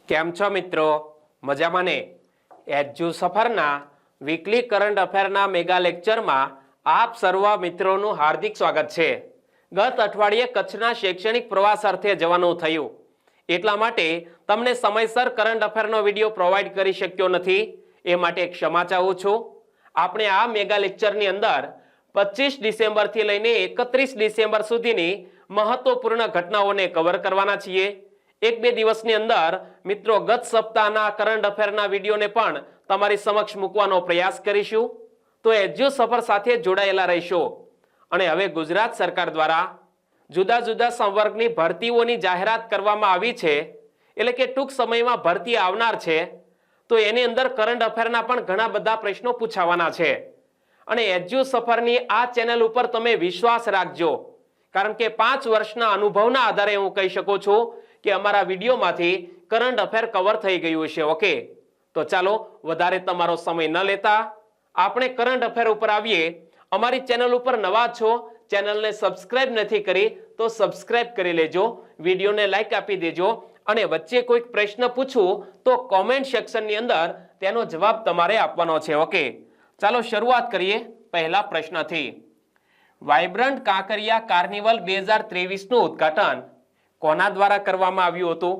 કેમ છો મિત્રો? મજામાં ને? એજ્યુ સફરના વીકલી કરંટ અફેરના મેગા લેક્ચરમાં આપ સર્વ મિત્રોનું હાર્દિક સ્વાગત છે. ગત અઠવાડિયે કચ્છના શૈક્ષણિક પ્રવાસ અર્થે જવાનું થયું, એટલા માટે તમને સમયસર કરંટ અફેરનો વિડીયો પ્રોવાઈડ કરી શક્યો નથી, એ માટે ક્ષમા ચાહું છું. આપણે આ મેગા લેક્ચરની અંદર 25 ડિસેમ્બરથી લઈને 31 ડિસેમ્બર સુધીની મહત્વપૂર્ણ ઘટનાઓને કવર કરવાના છીએ. એક બે દિવસની અંદર મિત્રો ગત સપ્તાહના કરંટ અફેરના વિડીયોને પણ તમારી સમક્ષ મૂકવાનો પ્રયાસ કરીશું. તો એજ્યુ સફર સાથે જોડાયેલા રહીશો. અને હવે ગુજરાત સરકાર દ્વારા જુદા જુદા સંવર્ગની ભરતીઓની જાહેરાત કરવામાં આવી છે, એટલે કે ટૂંક સમયમાં ભરતી આવનાર છે. તો એની અંદર કરંટ અફેરના પણ ઘણા બધા પ્રશ્નો પૂછાવાના છે. અને એજ્યુ સફરની આ ચેનલ ઉપર તમે વિશ્વાસ રાખજો, કારણ કે 5 વર્ષના અનુભવના આધારે હું કહી શકું છું કે અમારા વિડીયોમાંથી કરંટ અફેર કવર થઈ ગયું છે. ઓકે, તો ચાલો વધારે તમારો સમય ન લેતા આપણે કરંટ અફેર ઉપર આવીએ. અમારી ચેનલ ઉપર નવા છો, ચેનલને સબસ્ક્રાઇબ નથી કરી તો સબસ્ક્રાઇબ કરી લેજો, વિડીયોને લાઈક આપી દેજો, અને વચ્ચે કોઈક પ્રશ્ન પૂછું તો કોમેન્ટ સેક્શનની અંદર તેનો જવાબ તમારે આપવાનો છે. ઓકે, ચાલો શરૂઆત કરીએ પહેલા પ્રશ્નથી. વાઇબ્રન્ટ કાંકરિયા કાર્નિવલ 2023નું ઉદ્ઘાટન કોના દ્વારા કરવામાં આવ્યું હતું?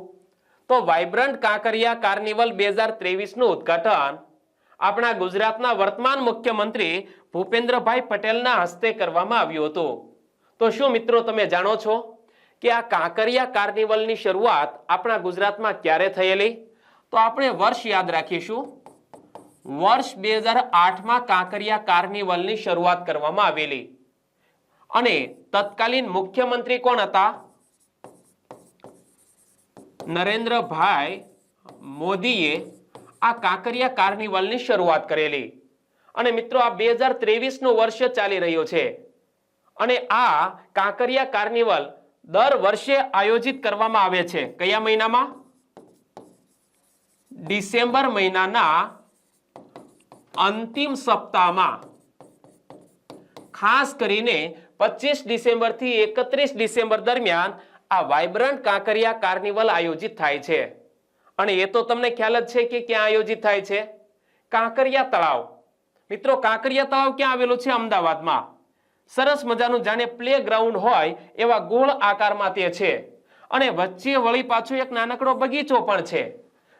તો વાઇબ્રન્ટ કાંકરિયા કાર્નિવલ 2023નું ઉદ્ઘાટન આપણા ગુજરાતના વર્તમાન મુખ્યમંત્રી ભૂપેન્દ્રભાઈ પટેલના હસ્તે કરવામાં આવ્યું હતું. તો શું મિત્રો તમે જાણો છો કે આ કાંકરિયા કાર્નિવલની શરૂઆત આપણા ગુજરાતમાં ક્યારે થયેલી? તો આપણે વર્ષ યાદ રાખીશું. વર્ષ 2008માં કાંકરિયા કાર્નિવલની શરૂઆત કરવામાં આવેલી. અને તત્કાલીન મુખ્યમંત્રી કોણ હતા? નરેન્દ્રભાઈ મોદીએ આ કાંકરિયા કાર્નિવલની શરૂઆત કરેલી. અને મિત્રો આ 2023નું વર્ષ ચાલી રહ્યો છે. અને આ કાંકરિયા કાર્નિવલ દર વર્ષે આયોજિત કરવામાં આવે છે. કયા મહિનામાં? ડિસેમ્બર મહિનાના અંતિમ સપ્તાહમાં. ખાસ કરીને 25 ડિસેમ્બર થી 31 ડિસેમ્બર દરમિયાન આ વાઇબ્રન્ટ કાંકરિયા કાર્નિવલ આયોજિત થાય છે. અને એ તો તમને ખ્યાલ જ છે કે ક્યાં આયોજિત થાય છે? કાંકરિયા તળાવ. મિત્રો કાંકરિયા તળાવ ક્યાં આવેલું છે? અમદાવાદમાં. સરસ મજાનું જાણે પ્લે ગ્રાઉન્ડ હોય એવા ગોળ આકારમાં તે છે. અને વચ્ચે વળી પાછો એક નાનકડો બગીચો પણ છે,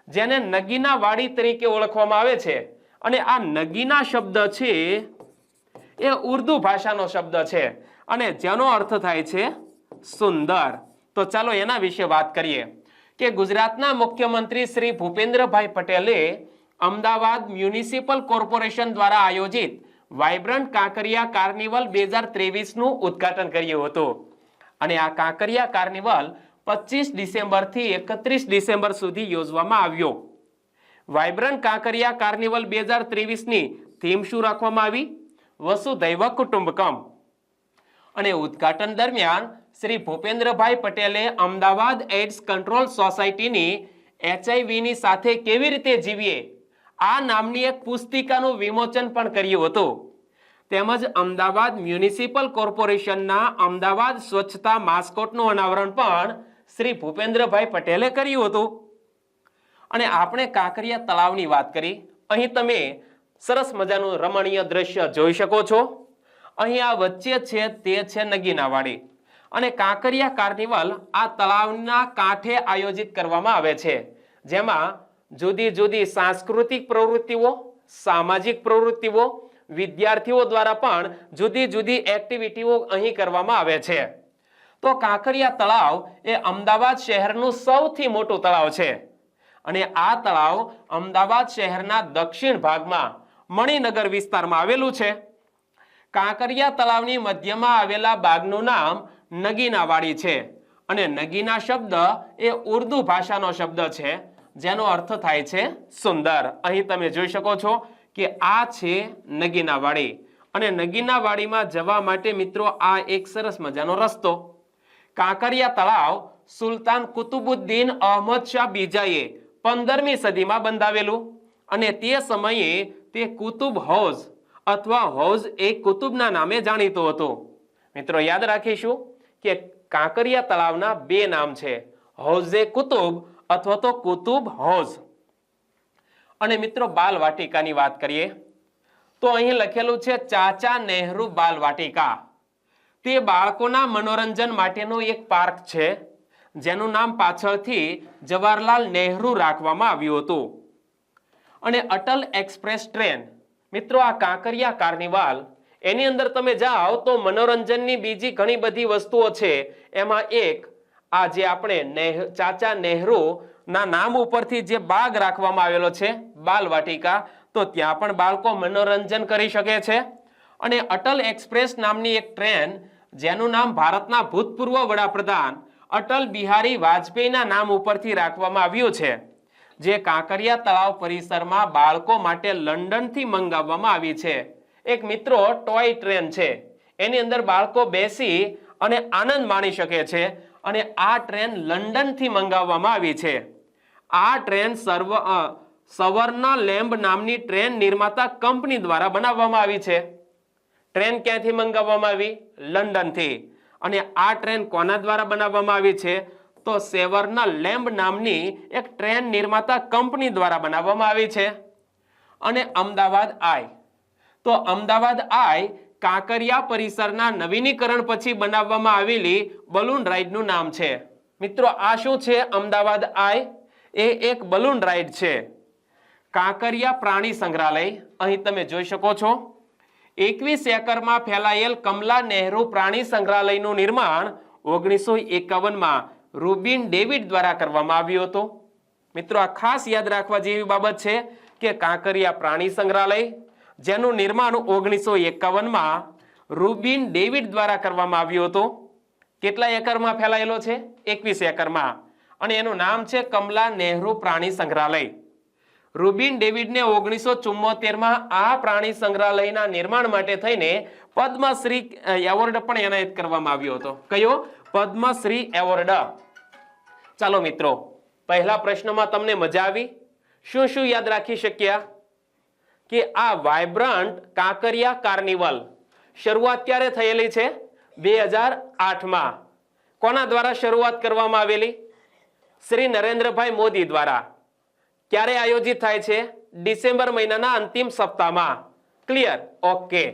જેને નગીના વાડી તરીકે ઓળખવામાં આવે છે. અને આ નગીના શબ્દ છે એ ઉર્દુ ભાષાનો શબ્દ છે, અને જેનો અર્થ થાય છે સુંદર. તો ચાલો એના વિશે વાત કરીએ કે ગુજરાતના મુખ્યમંત્રી શ્રી ભૂપેન્દ્રભાઈ પટેલે અમદાવાદ મ્યુનિસિપલ કોર્પોરેશન દ્વારા આયોજિત વાઇબ્રન્ટ કાંકરિયા કાર્નિવલ 2023નું ઉદ્ઘાટન કર્યું હતું. અને આ કાંકરિયા કાર્નિવલ 25 ડિસેમ્બરથી 31 ડિસેમ્બર સુધી યોજવામાં આવ્યો. વાઇબ્રન્ટ કાંકરિયા કાર્નિવલ 2023ની થીમ શું રાખવામાં આવી? વસુધૈવ કુટુંબકમ. અને ઉદ્ઘાટન દરમિયાન શ્રી ભૂપેન્દ્રભાઈ પટેલે અમદાવાદ એઇડ્સ કંટ્રોલ સોસાયટીની HIV સાથે કેવી રીતે જીવીએ આ નામની એક પુસ્તિકાનું વિમોચન પણ કર્યું હતું. તેમજ અમદાવાદ મ્યુનિસિપલ કોર્પોરેશનના અમદાવાદ સ્વચ્છતા માસ્કોટનું અનાવરણ પણ શ્રી ભૂપેન્દ્રભાઈ પટેલે કર્યું હતું. અને આપણે કાંકરિયા તળાવની વાત કરી. અહીં તમે સરસ મજાનું રમણીય દ્રશ્ય જોઈ શકો છો. અહીં આ વચ્ચે છે તે છે નગીના વાડી. અને કાંકરિયા કાર્નિવલ આ તળાવના કાંઠે આયોજિત કરવામાં આવે છે, જેમાં જુદી જુદી સાંસ્કૃતિક પ્રવૃત્તિઓ, સામાજિક પ્રવૃત્તિઓ, વિદ્યાર્થીઓ દ્વારા પણ જુદી જુદી એક્ટિવિટીઓ અહીં કરવામાં આવે છે. તો કાંકરિયા તળાવ એ અમદાવાદ શહેરનું સૌથી મોટું તળાવ છે. અને આ તળાવ અમદાવાદ શહેરના દક્ષિણ ભાગમાં મણિનગર વિસ્તારમાં આવેલું છે. કાંકરિયા તળાવની મધ્યમાં આવેલા બાગનું નામ નગીના વાડી છે. અને નગીના શબ્દ એ ઉર્દુ ભાષાનો શબ્દ છે, જેનો અર્થ થાય છે સુંદર. અહીં તમે જોઈ શકો છો કે આ છે નગીના વાડી. અને નગીના વાડીમાં જવા માટે મિત્રો આ એક સરસ મજાનો રસ્તો. કાંકરિયા તળાવ સુલતાન કુતુબુદ્દીન અહમદ શાહ બીજાએ 15મી સદીમાં બંધાવેલું. અને તે સમયે તે કુતુબ હૌઝ અથવા હૌઝ એ કુતુબના નામે જાણીતો હતો. મિત્રો યાદ રાખીશું કે કાંકરિયા તળાવના બે નામ છે, હૌઝે કુતુબ અથવા તો કુતુબ હૌઝ. અને મિત્રો બાલ વાટિકાની વાત કરીએ તો અહીં લખેલું છે ચાચા નહેરુ બાલ વાટિકા. તે બાળકોના મનોરંજન માટેનું એક પાર્ક છે જેનું નામ પાછળથી જવાહરલાલ નહેરુ રાખવામાં આવ્યું હતું. અને અટલ એક્સપ્રેસ ટ્રેન, મિત્રો આ કાંકરિયા કાર્નિવાલ એની અંદર તમે જાઓ તો મનોરંજનની બીજી ઘણી બધી વસ્તુઓ છે. એમાં એક આ જે આપણે ચાચા નહેરુ ના નામ ઉપરથી જે બાગ રાખવામાં આવેલો છે બાલ વાટિકા, તો ત્યાં પણ બાળકો મનોરંજન કરી શકે છે. અને અટલ એક્સપ્રેસ નામની એક ટ્રેન જેનું નામ ભારતના ભૂતપૂર્વ વડાપ્રધાન અટલ બિહારી વાજપેયીના નામ ઉપરથી રાખવામાં આવ્યું છે, જે કાંકરિયા તળાવ પરિસરમાં બાળકો માટે લંડનથી મંગાવવામાં આવી છે. એક મિત્રો ટોય ટ્રેન છે, એની અંદર બાળકો બેસી અને આનંદ માણી શકે છે. અને આ ટ્રેન લંડનથી મંગાવવામાં આવી છે. આ ટ્રેન સવર્ણ લેમ્બ નામની ટ્રેન નિર્માતા કંપની દ્વારા બનાવવામાં આવી છે. ટ્રેન ક્યાંથી મંગાવવામાં આવી? લંડનથી. અને આ ટ્રેન કોના દ્વારા બનાવવામાં આવી છે? તો સેવર્ન લેમ્બ નામની એક ટ્રેન નિર્માતા કંપની દ્વારા બનાવવામાં આવી છે. અને અમદાવાદ આઈ, તો અમદાવાદ આઈ કાંકરિયા પરિસરના નવીનીકરણ પછી બનાવવામાં આવેલી બલૂન રાઇડનું નામ છે. મિત્રો આ શું છે? અમદાવાદ આઈ એ એક બલૂન રાઇડ છે. કાંકરિયા પ્રાણી સંગ્રહાલય, અહીં તમે જોઈ શકો છો 21 એકરમાં ફેલાયેલ કમલા નહેરુ પ્રાણી સંગ્રહાલયનું નિર્માણ 1951માં રૂબિન ડેવિડ દ્વારા કરવામાં આવ્યું હતું. મિત્રો આ ખાસ યાદ રાખવા જેવી બાબત છે કે કાંકરિયા પ્રાણી સંગ્રહાલય જેનું નિર્માણ 1951માં રૂબિન ડેવિડ દ્વારા કરવામાં આવ્યું હતું. કેટલા એકરમાં ફેલાયેલો છે? 21 એકરમાં. અને એનું નામ છે કમલા નહેરુ પ્રાણી સંગ્રહાલય. રૂબિન ડેવિડને 1974માં આ પ્રાણી સંગ્રહાલયના નિર્માણ માટે થઈને પદ્મશ્રી એવોર્ડ પણ એનાયત કરવામાં આવ્યો હતો. કયો? પદ્મશ્રી એવોર્ડ. ચાલો મિત્રો, પહેલા પ્રશ્નમાં તમને મજા આવી? શું શું યાદ રાખી શક્યા? કે આ વાઇબ્રન્ટ કાંકરિયા કાર્નિવલ શરૂઆત ક્યારે થયેલી છે? 2008માં. કોના દ્વારા શરૂઆત કરવામાં આવેલી? શ્રી નરેન્દ્રભાઈ મોદી દ્વારા. ક્યારે આયોજિત થાય છે? ડિસેમ્બર મહિનાના અંતિમ સપ્તાહમાં. ક્લિયર? ઓકે.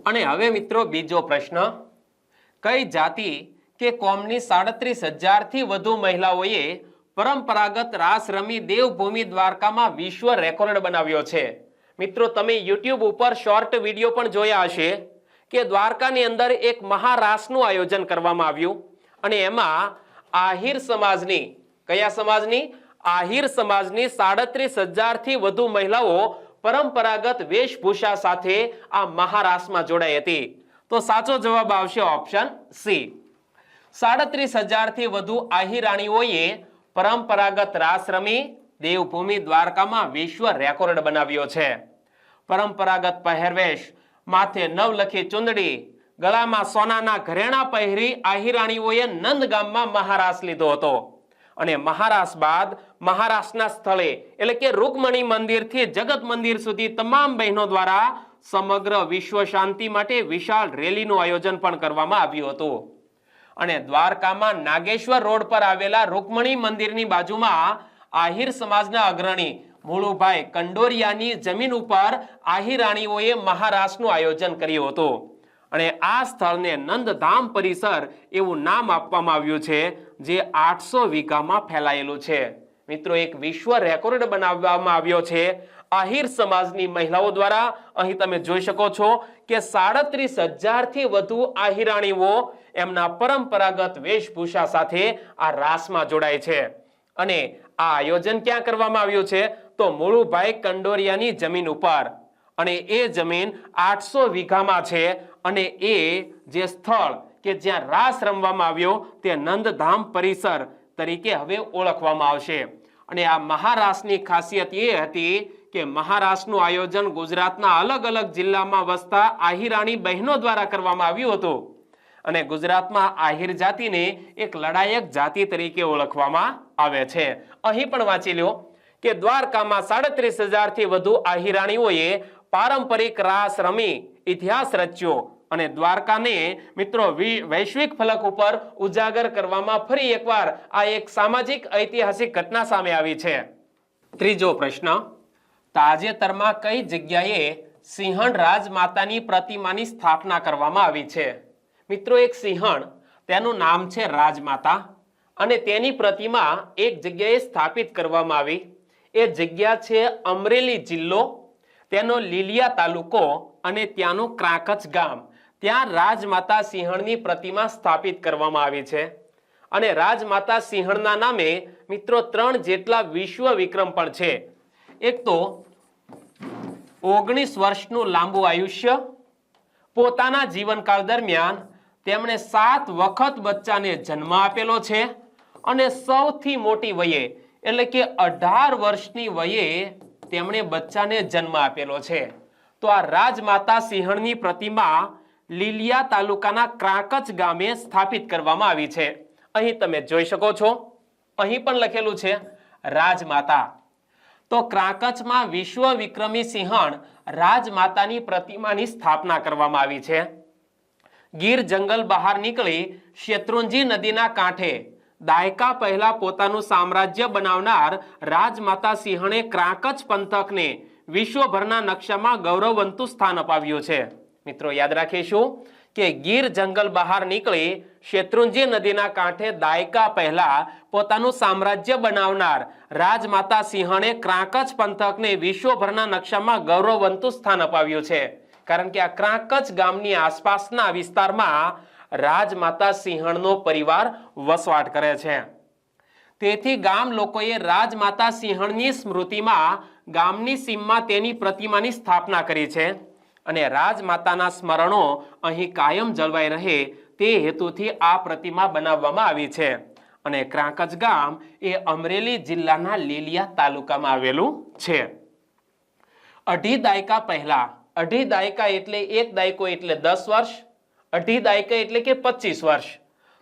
અને હવે મિત્રો બીજો પ્રશ્ન, કઈ જાતિ કે કોમની 37,000થી વધુ મહિલાઓએ પરંપરાગત રાસ રમી દેવભૂમિ દ્વારકામાં વિશ્વ રેકોર્ડ બનાવ્યો છે? મિત્રો તમે યુટ્યુબ ઉપર શોર્ટ વિડીયો પણ જોયા હશે કે દ્વારકાની અંદર એક મહારાસનું આયોજન કરવામાં આવ્યું. અને એમાં આહિર સમાજની, કયા સમાજની? આહિર સમાજની 37,000થી વધુ મહિલાઓ પરંપરાગત વેશભૂષા સાથે આ મહારાસમાં જોડાઈ હતી. તો સાચો જવાબ આવશે ઓપ્શન સી. 37,000થી વધુ આહિરાણીઓએ પરંપરાગત રાસ રમી દેવભૂમિ દ્વારકામાં વિશ્વ રેકોર્ડ બનાવ્યો છે. પરંપરાગત પહેરવેશ, માથે નવલખી ચુંદડી, ગળામાં સોનાના ઘરેણા પહેરી આહિરાણીઓએ નંદગામમાં મહારાસ લીધો હતો. અને મહારાસ બાદ મહારાસના સ્થળે એટલે કે રૂકમણી મંદિરથી જગત મંદિર સુધી તમામ બહેનો દ્વારા સમગ્ર વિશ્વ શાંતિ માટે વિશાળ રેલીનું આયોજન પણ કરવામાં આવ્યું હતું. અને દ્વારકામાં નાગેશ્વર રોડ પર આવેલા રૂકમણી મંદિરની બાજુમાં આહિર સમાજના અગ્રણી મુળુભાઈ કંડોરિયાની જમીન ઉપર આહિરાણીઓએ મહારાસનું આયોજન કર્યું હતું. અને આ સ્થળને નંદધામ પરિસર એવું નામ આપવામાં આવ્યું છે, જે 800 વીઘામાં ફેલાયેલું છે. મિત્રો એક વિશ્વ રેકોર્ડ બનાવવામાં આવ્યો છે આહિર સમાજની મહિલાઓ દ્વારા. અહીં તમે જોઈ શકો છો કે 37,000થી વધુ આહિરાણીઓ એમના પરંપરાગત વેશભૂષા સાથે આ રાસમાં જોડાય છે. અને આ આયોજન ક્યાં કરવામાં આવ્યું છે? તો મુળુભાઈ કંડોરિયાની જમીન ઉપર. અને એ જમીન 800 વીઘામાં છે. અને એ જે સ્થળ કે જ્યાં રાસ રમવામાં આવ્યો તે નંદધામ પરિસર તરીકે હવે ઓળખવામાં આવશે. અને આ મહારાસની ખાસિયત એ હતી કે મહારાસનું આયોજન ગુજરાતના અલગ અલગ જિલ્લામાં વસતા આહિરાણી બહેનો દ્વારા કરવામાં આવ્યું હતું. અને ગુજરાતમાં આહિર જાતિને એક લડાયક જાતિ તરીકે ઓળખવામાં આવે છે. અહીં પણ વાંચી લો કે દ્વારકામાં 37,000થી વધુ આહિરાણીઓએ પારંપરિક રાસ રમી ઇતિહાસ રચ્યો. અને દ્વારકાને મિત્રો વૈશ્વિક ફલક ઉપર ઉજાગર કરવામાં ફરી એકવાર આ એક સામાજિક ઐતિહાસિક ઘટના સામે આવી છે। ત્રીજો પ્રશ્ન, તાજેતરમાં કઈ જગ્યાએ સિંહણ રાજમાતાની પ્રતિમાની સ્થાપના કરવામાં આવી છે? મિત્રો એક સિંહણ, તેનું નામ છે રાજમાતા અને તેની પ્રતિમા એક જગ્યાએ સ્થાપિત કરવામાં આવી। એ જગ્યા છે અમરેલી જિલ્લો, તેનો લીલિયા તાલુકો અને ત્યાંનું ક્રાંકચ ગામ। ત્યાં રાજમાતા સિંહણની પ્રતિમા સ્થાપિત કરવામાં આવી છે અને રાજમાતા સિંહણના નામે મિત્રો 3 જેટલા વિશ્વ વિક્રમ પણ છે। એક તો 19 વર્ષનું લાંબુ આયુષ્ય, પોતાના જીવનકાળ દરમિયાન તેમણે 7 વખત બચ્ચાને જન્મ આપેલો છે અને સૌથી મોટી વયે એટલે કે 18 વર્ષની વયે તેમણે બચ્ચાને જન્મ આપેલો છે। તો આ રાજમાતા સિંહણની પ્રતિમા લીલિયા તાલુકાના ક્રાંકચ ગામે સ્થાપિત કરવામાં આવી છે। અહીં તમે જોઈ શકો છો, અહીં પણ લખેલું છે રાજમાતા। તો ક્રાંકચમાં વિશ્વ વિક્રમી સિંહણ રાજમાતાની પ્રતિમાની સ્થાપના કરવામાં આવી છે। ગીર જંગલ બહાર નીકળી શેત્રુંજી નદીના કાંઠે દાયકા પહેલા પોતાનું સામ્રાજ્ય બનાવનાર રાજમાતા સિંહણે ક્રાંકચ પંથકને વિશ્વભરના નકશામાં ગૌરવવંતું સ્થાન અપાવ્યું છે। મિત્રો યાદ રાખીશું કે ગીર જંગલ બહાર નીકળી શેત્રુંજી નદીના કાંઠે દાયકા પહેલા પોતાનું સામ્રાજ્ય બનાવનાર રાજમાતા સિંહણે ક્રાંકચ પંથકને વિશ્વભરના નકશામાં ગૌરવવંતું સ્થાન અપાવ્યું છે, કારણ કે આ ક્રાંકચ ગામની આસપાસના વિસ્તારમાં રાજમાતા સિંહણનો પરિવાર વસવાટ કરે છે। તેથી ગામ લોકોએ રાજમાતા સિંહણની સ્મૃતિમાં ગામની સીમમાં તેની પ્રતિમાની સ્થાપના કરી છે અને રાજમાતાના સ્મરણો અહીં કાયમ જળવાઈ રહે તે હેતુથી આ પ્રતિમા બનાવવામાં આવી છે। અને ક્રાંકચ ગામ એ અમરેલી જિલ્લાના લીલિયા તાલુકામાં આવેલું છે। 2.5 દાયકા પહેલા, 2.5 દાયકા એટલે 1 દાયકો એટલે 10 વર્ષ, 2.5 દાયકા એટલે કે 25 વર્ષ,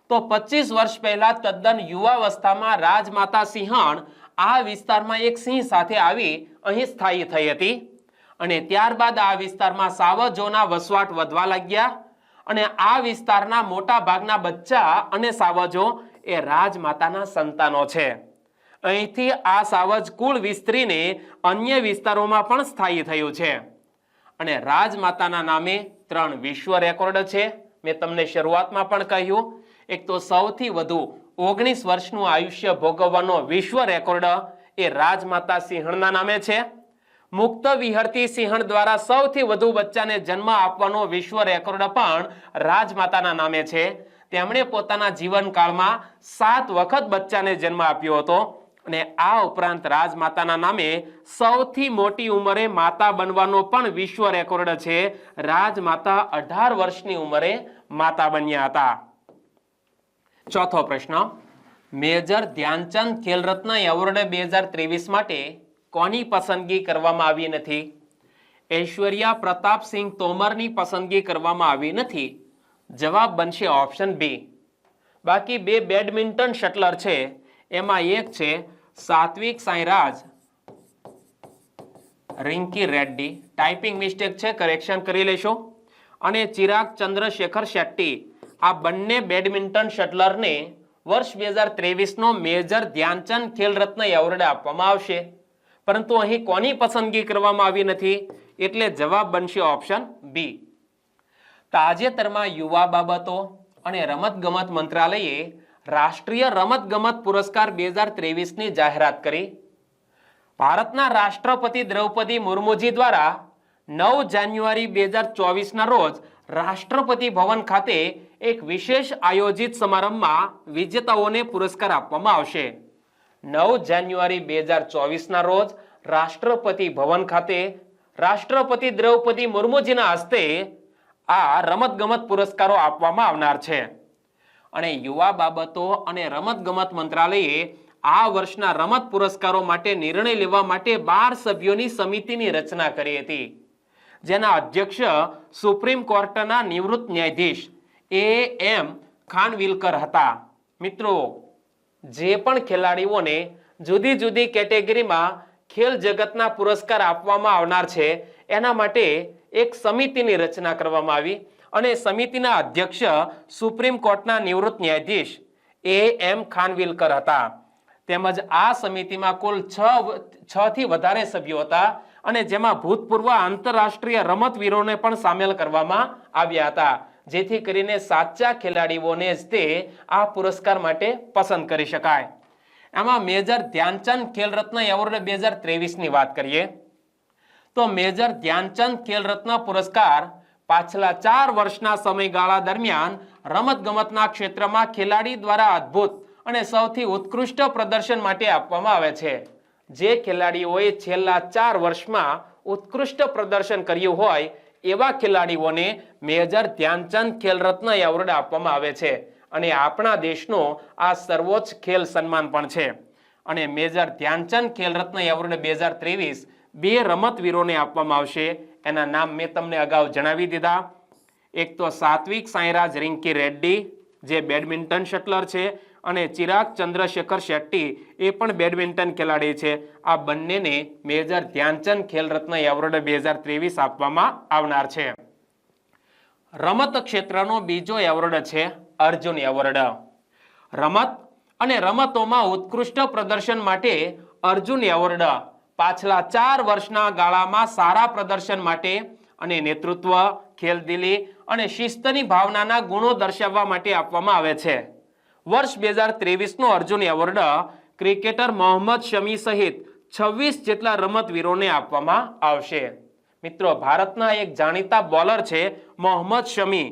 તો 25 વર્ષ પહેલા તદ્દન યુવાવસ્થામાં રાજમાતા સિંહણ આ વિસ્તારમાં એક સિંહ સાથે આવી અહીં સ્થાયી થઈ હતી અને ત્યારબાદ આ વિસ્તારમાં સાવજોના વસવાટ વધવા લાગ્યા અને આ વિસ્તારના મોટા ભાગના બચ્ચા અને સાવજો એ રાજમાતાના સંતાનો છે। અહીંથી આ સાવજ કુળ વિસ્તરીને અન્ય વિસ્તારોમાં પણ સ્થાયી થયું છે અને રાજમાતાના નામે 3 વિશ્વ રેકોર્ડ છે। મેં તમને શરૂઆતમાં પણ કહ્યું, એક તો સૌથી વધુ 19 વર્ષનું આયુષ્ય ભોગવવાનો વિશ્વ રેકોર્ડ એ રાજમાતા સિંહણના નામે છે। મુક્ત વિહરતી સિંહણ દ્વારા સૌથી વધુ બચ્ચાને જન્મ આપવાનો વિશ્વ રેકોર્ડ પણ રાજમાતાના નામે છે। તેમણે પોતાના જીવનકાળમાં 7 વખત બચ્ચાને જન્મ આપ્યો હતો અને આ ઉપરાંત રાજમાતાના નામે સૌથી મોટી ઉંમરે માતા બનવાનો પણ વિશ્વ રેકોર્ડ છે। રાજમાતા 18 વર્ષની ઉંમરે માતા બન્યા હતા। ચોથો પ્રશ્ન, મેજર ધ્યાનચંદ ખેલ રત્ન એવોર્ડ 2023 માટે કોની પસંદગી કરવામાં આવી નથી? ઐશ્વર્યા પ્રતાપસિંહ તોમરની પસંદગી કરવામાં આવી નથી। જવાબ બનશે ઓપ્શન બી। બાકી 2 બેડમિન્ટન શટલર છે, એમાં એક છે સાત્વિક સાંઈરાજ રિંકી રેડ્ડી, ટાઈપિંગ મિસ્ટેક છે, કરેક્શન કરી લેશો, અને ચિરાગ ચંદ્રશેખર શેટ્ટી। આ બંને બેડમિન્ટન શટલરને વર્ષ 2023નો મેજર ધ્યાનચંદ ખેલ રત્ન એવોર્ડ આપવામાં આવશે, પરંતુ અહીં કોની પસંદગી કરવામાં આવી નથી, એટલે જવાબ બનશે ઓપ્શન બી। તાજેતરમાં યુવા બાબતો અને રમતગમત મંત્રાલયે રાષ્ટ્રીય રમતગમત પુરસ્કાર 2023ની જાહેરાત કરી। ભારતના રાષ્ટ્રપતિ દ્રૌપદી મુર્મુજી દ્વારા 9 જાન્યુઆરી 2024ના રોજ રાષ્ટ્રપતિ ભવન ખાતે એક વિશેષ આયોજિત સમારંભમાં વિજેતાઓને પુરસ્કાર આપવામાં આવશે। 9 જાન્યુઆરી 2024ના રોજ રાષ્ટ્રપતિ ભવન ખાતે રાષ્ટ્રપતિ દ્રૌપદી મુર્મુજીના હસ્તે આ રમતગમત પુરસ્કારો આપવામાં આવનાર છે અને યુવા બાબતો અને રમતગમત મંત્રાલયે આ વર્ષના રમત પુરસ્કારો માટે નિર્ણય લેવા માટે 12 સભ્યોની સમિતિની રચના કરી હતી, જેના અધ્યક્ષ સુપ્રીમ કોર્ટના નિવૃત્ત ન્યાયાધીશ AM ખાનવિલકર હતા। મિત્રો, જે પણ ખેલાડીઓને જુદી જુદી કેટેગરીમાં ખેલ જગતના પુરસ્કાર આપવામાં આવનાર છે એના માટે એક સમિતિની રચના કરવામાં આવી અને સમિતિના અધ્યક્ષ સુપ્રીમ કોર્ટના નિવૃત્ત ન્યાયાધીશ A.M. ખાનવિલકર હતા. તેમજ આ સમિતિમાં કુલ 6 થી વધારે સભ્યો હતા અને જેમાં ભૂતપૂર્વ આંતરરાષ્ટ્રીય રમતવીરોને પણ સામેલ કરવામાં આવ્યા હતા, જેથી કરીને સાચા ખેલાડીઓને જ તે આ પુરસ્કાર માટે પસંદ કરી શકાય. આમાં મેજર ધ્યાનચંદ ખેલ રત્ન એવોર્ડ 2023 ની વાત કરીએ તો મેજર ધ્યાનચંદ ખેલ રત્ન પુરસ્કાર પાછલા 4 વર્ષના સમયગાળા દરમિયાન રમતગમતના ક્ષેત્રમાં ખેલાડી દ્વારા અદ્ભુત અને સૌથી ઉત્કૃષ્ટ પ્રદર્શન માટે આપવામાં આવે છે. જે ખેલાડીઓએ છેલ્લા 4 વર્ષમાં ઉત્કૃષ્ટ પ્રદર્શન કર્યું હોય એવા ખેલાડીઓને મેજર ધ્યાનચંદ ખેલ રત્ન એવોર્ડ આપવામાં આવે છે અને આપણા દેશનો આ સર્વોચ્ચ ખેલ સન્માન પણ છે. અને મેજર ધ્યાનચંદ ખેલ રત્ન એવોર્ડ 2023 2 રમતવીરોને આપવામાં આવશે. એના નામ મેં તમને અગાઉ જણાવી દીધા. એક તો સાત્વિક સાંઈરાજ રિંકી રેડ્ડી જે બેડમિન્ટન શટલર છે અને ચિરાગ ચંદ્રશેખર શેટ્ટી એ પણ બેડમિન્ટન ખેલાડી છે. આ બંનેને મેજર ધ્યાનચંદ ખેલ રત્ન એવોર્ડ 2023 આપવામાં આવનાર છે. રમત ક્ષેત્રનો બીજો એવોર્ડ છે અર્જુન એવોર્ડ. રમત અને રમતોમાં ઉત્કૃષ્ટ પ્રદર્શન માટે અર્જુન એવોર્ડ પાછલા 4 વર્ષના ગાળામાં સારા પ્રદર્શન માટે અને નેતૃત્વ, ખેલદિલી અને શિસ્તની ભાવનાના ગુણો દર્શાવવા માટે આપવામાં આવે છે. વર્ષ 2023 નો અર્જુન એવોર્ડ ક્રિકેટર મોહમ્મદ શમી સહિત 26 જેટલા રમતવીરોને આપવામાં આવશે. મિત્રો, ભારતના એક જાણીતા બોલર છે મોહમ્મદ શમી.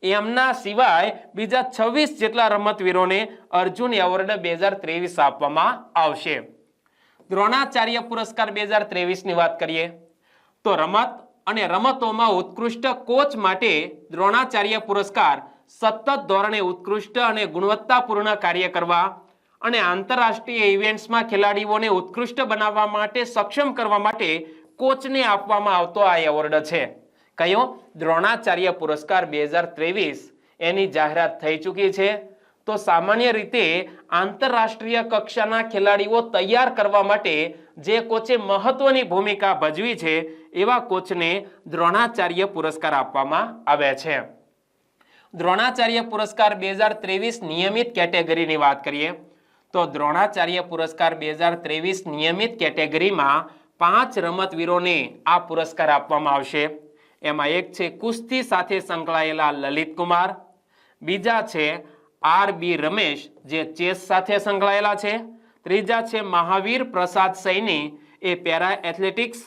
એમના સિવાય બીજા 26 જેટલા રમતવીરોને અર્જુન એવોર્ડ 2023 આપવામાં આવશે. દ્રોણાચાર્ય પુરસ્કાર 2023 ની વાત કરીએ તો રમત અને રમતોમાં ઉત્કૃષ્ટ કોચ માટે દ્રોણાચાર્ય પુરસ્કાર સતત ધોરણે ઉત્કૃષ્ટ અને ગુણવત્તાપૂર્ણ કાર્ય કરવા અને આંતરરાષ્ટ્રીય ઇવેન્ટ્સમાં ખેલાડીઓને ઉત્કૃષ્ટ બનાવવા માટે સક્ષમ કરવા માટે કોચને આપવામાં આવતો આ એવોર્ડ છે. કયો? દ્રોણાચાર્ય પુરસ્કાર 2023. એની જાહેરાત થઈ ચૂકી છે. તો સામાન્ય રીતે આંતરરાષ્ટ્રીય કક્ષાના ખેલાડીઓ તૈયાર કરવા માટે જે કોચે મહત્વની ભૂમિકા ભજવી છે એવા કોચને દ્રોણાચાર્ય પુરસ્કાર આપવામાં આવે છે. દ્રોણાચાર્ય પુરસ્કાર 2023 નિયમિત કેટેગરીની વાત કરીએ તો દ્રોણાચાર્ય પુરસ્કાર 2023 નિયમિત કેટેગરીમાં 5 રમતવીરોને આ પુરસ્કાર આપવામાં આવશે. એમાં એક છે કુસ્તી સાથે સંકળાયેલા લલિત કુમાર, બીજા છે R.B. રમેશ જે ચેસ સાથે સંકળાયેલા છે, ત્રીજા છે મહાવીર પ્રસાદ સૈની એ પેરા એથ્લેટિક્સ,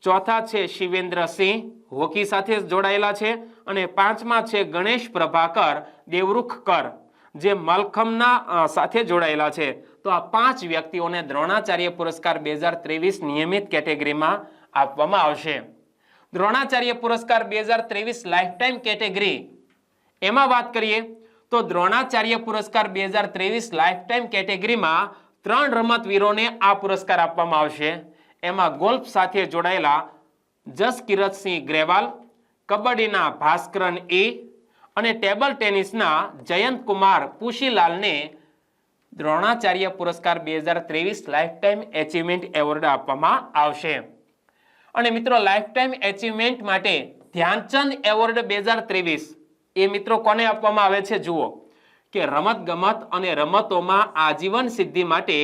ચોથા છે શિવેન્દ્રસિંહ હોકી સાથે જોડાયેલા છે અને પાંચમા છે ગણેશ પ્રભાકર દેવરૂખકર જે મલખમના સાથે જોડાયેલા છે. તો આ 5 વ્યક્તિઓને દ્રોણાચાર્ય પુરસ્કાર 2023 નિયમિત કેટેગરીમાં આપવામાં આવશે. દ્રોણાચાર્ય પુરસ્કાર 2023 લાઈફ ટાઈમ કેટેગરી એમાં વાત કરીએ તો દ્રોણાચાર્ય પુરસ્કાર 2023 લાઈફ ટાઈમ કેટેગરીમાં 3 રમતવીરોને આ પુરસ્કાર આપવામાં આવશે. એમાં ગોલ્ફ સાથે જોડાયેલા જસકિરતસિંહ ગ્રેવાલ, કબડ્ડીના ભાસ્કરન એ અને ટેબલ ટેનિસના જયંત કુમાર પુશીલાલને દ્રોણાચાર્ય પુરસ્કાર 2023 લાઈફ ટાઈમ એચિવમેન્ટ એવોર્ડ આપવામાં આવશે. અને મિત્રો, લાઈફ ટાઈમ એચિવમેન્ટ માટે ધ્યાનચંદ એવોર્ડ 2023 એ મિત્રો કોને આપવામાં આવે છે? જુઓ કે રમતગમત અને રમતોમાં આજીવન સિદ્ધિ માટે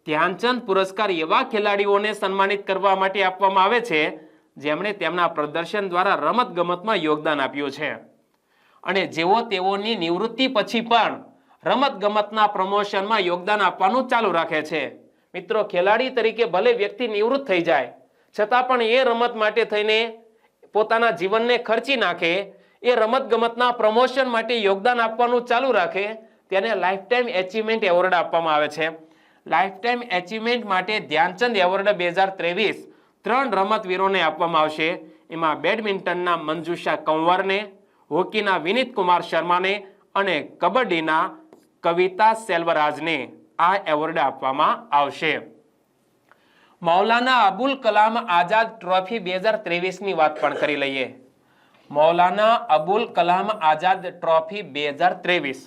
ધ્યાનચંદ પુરસ્કાર એવા ખેલાડીઓને સન્માનિત કરવા માટે આપવામાં આવે છે જેમણે તેમના પ્રદર્શન દ્વારા રમતગમતમાં યોગદાન આપ્યું છે અને જેઓ તેઓની નિવૃત્તિ પછી પણ રમતગમતના પ્રમોશનમાં યોગદાન આપવાનું ચાલુ રાખે છે. મિત્રો, ખેલાડી તરીકે ભલે વ્યક્તિ નિવૃત્ત થઈ જાય છતાં પણ એ રમત માટે થઈને પોતાના જીવનને ખર્ચી નાખે, એ રમતગમતના પ્રમોશન માટે યોગદાન આપવાનું ચાલુ રાખે, તેને લાઈફ ટાઈમ એચિવમેન્ટ એવોર્ડ આપવામાં આવે છે. લાઈફ ટાઈમ એચિવમેન્ટ માટે ધ્યાનચંદ એવોર્ડ 2023 3 રમતવીરોને આપવામાં આવશે. એમાં બેડમિન્ટનના મંજુષા કંવરને, હોકીના વિનીત કુમાર શર્માને અને કબડ્ડીના કવિતા સેલ્વરાજને આ એવોર્ડ આપવામાં આવશે. મૌલાના અબુલ કલામ આઝાદ ટ્રોફી 2023 ની વાત પણ કરી લઈએ. મૌલાના અબુલ કલામ આઝાદ ટ્રોફી 2023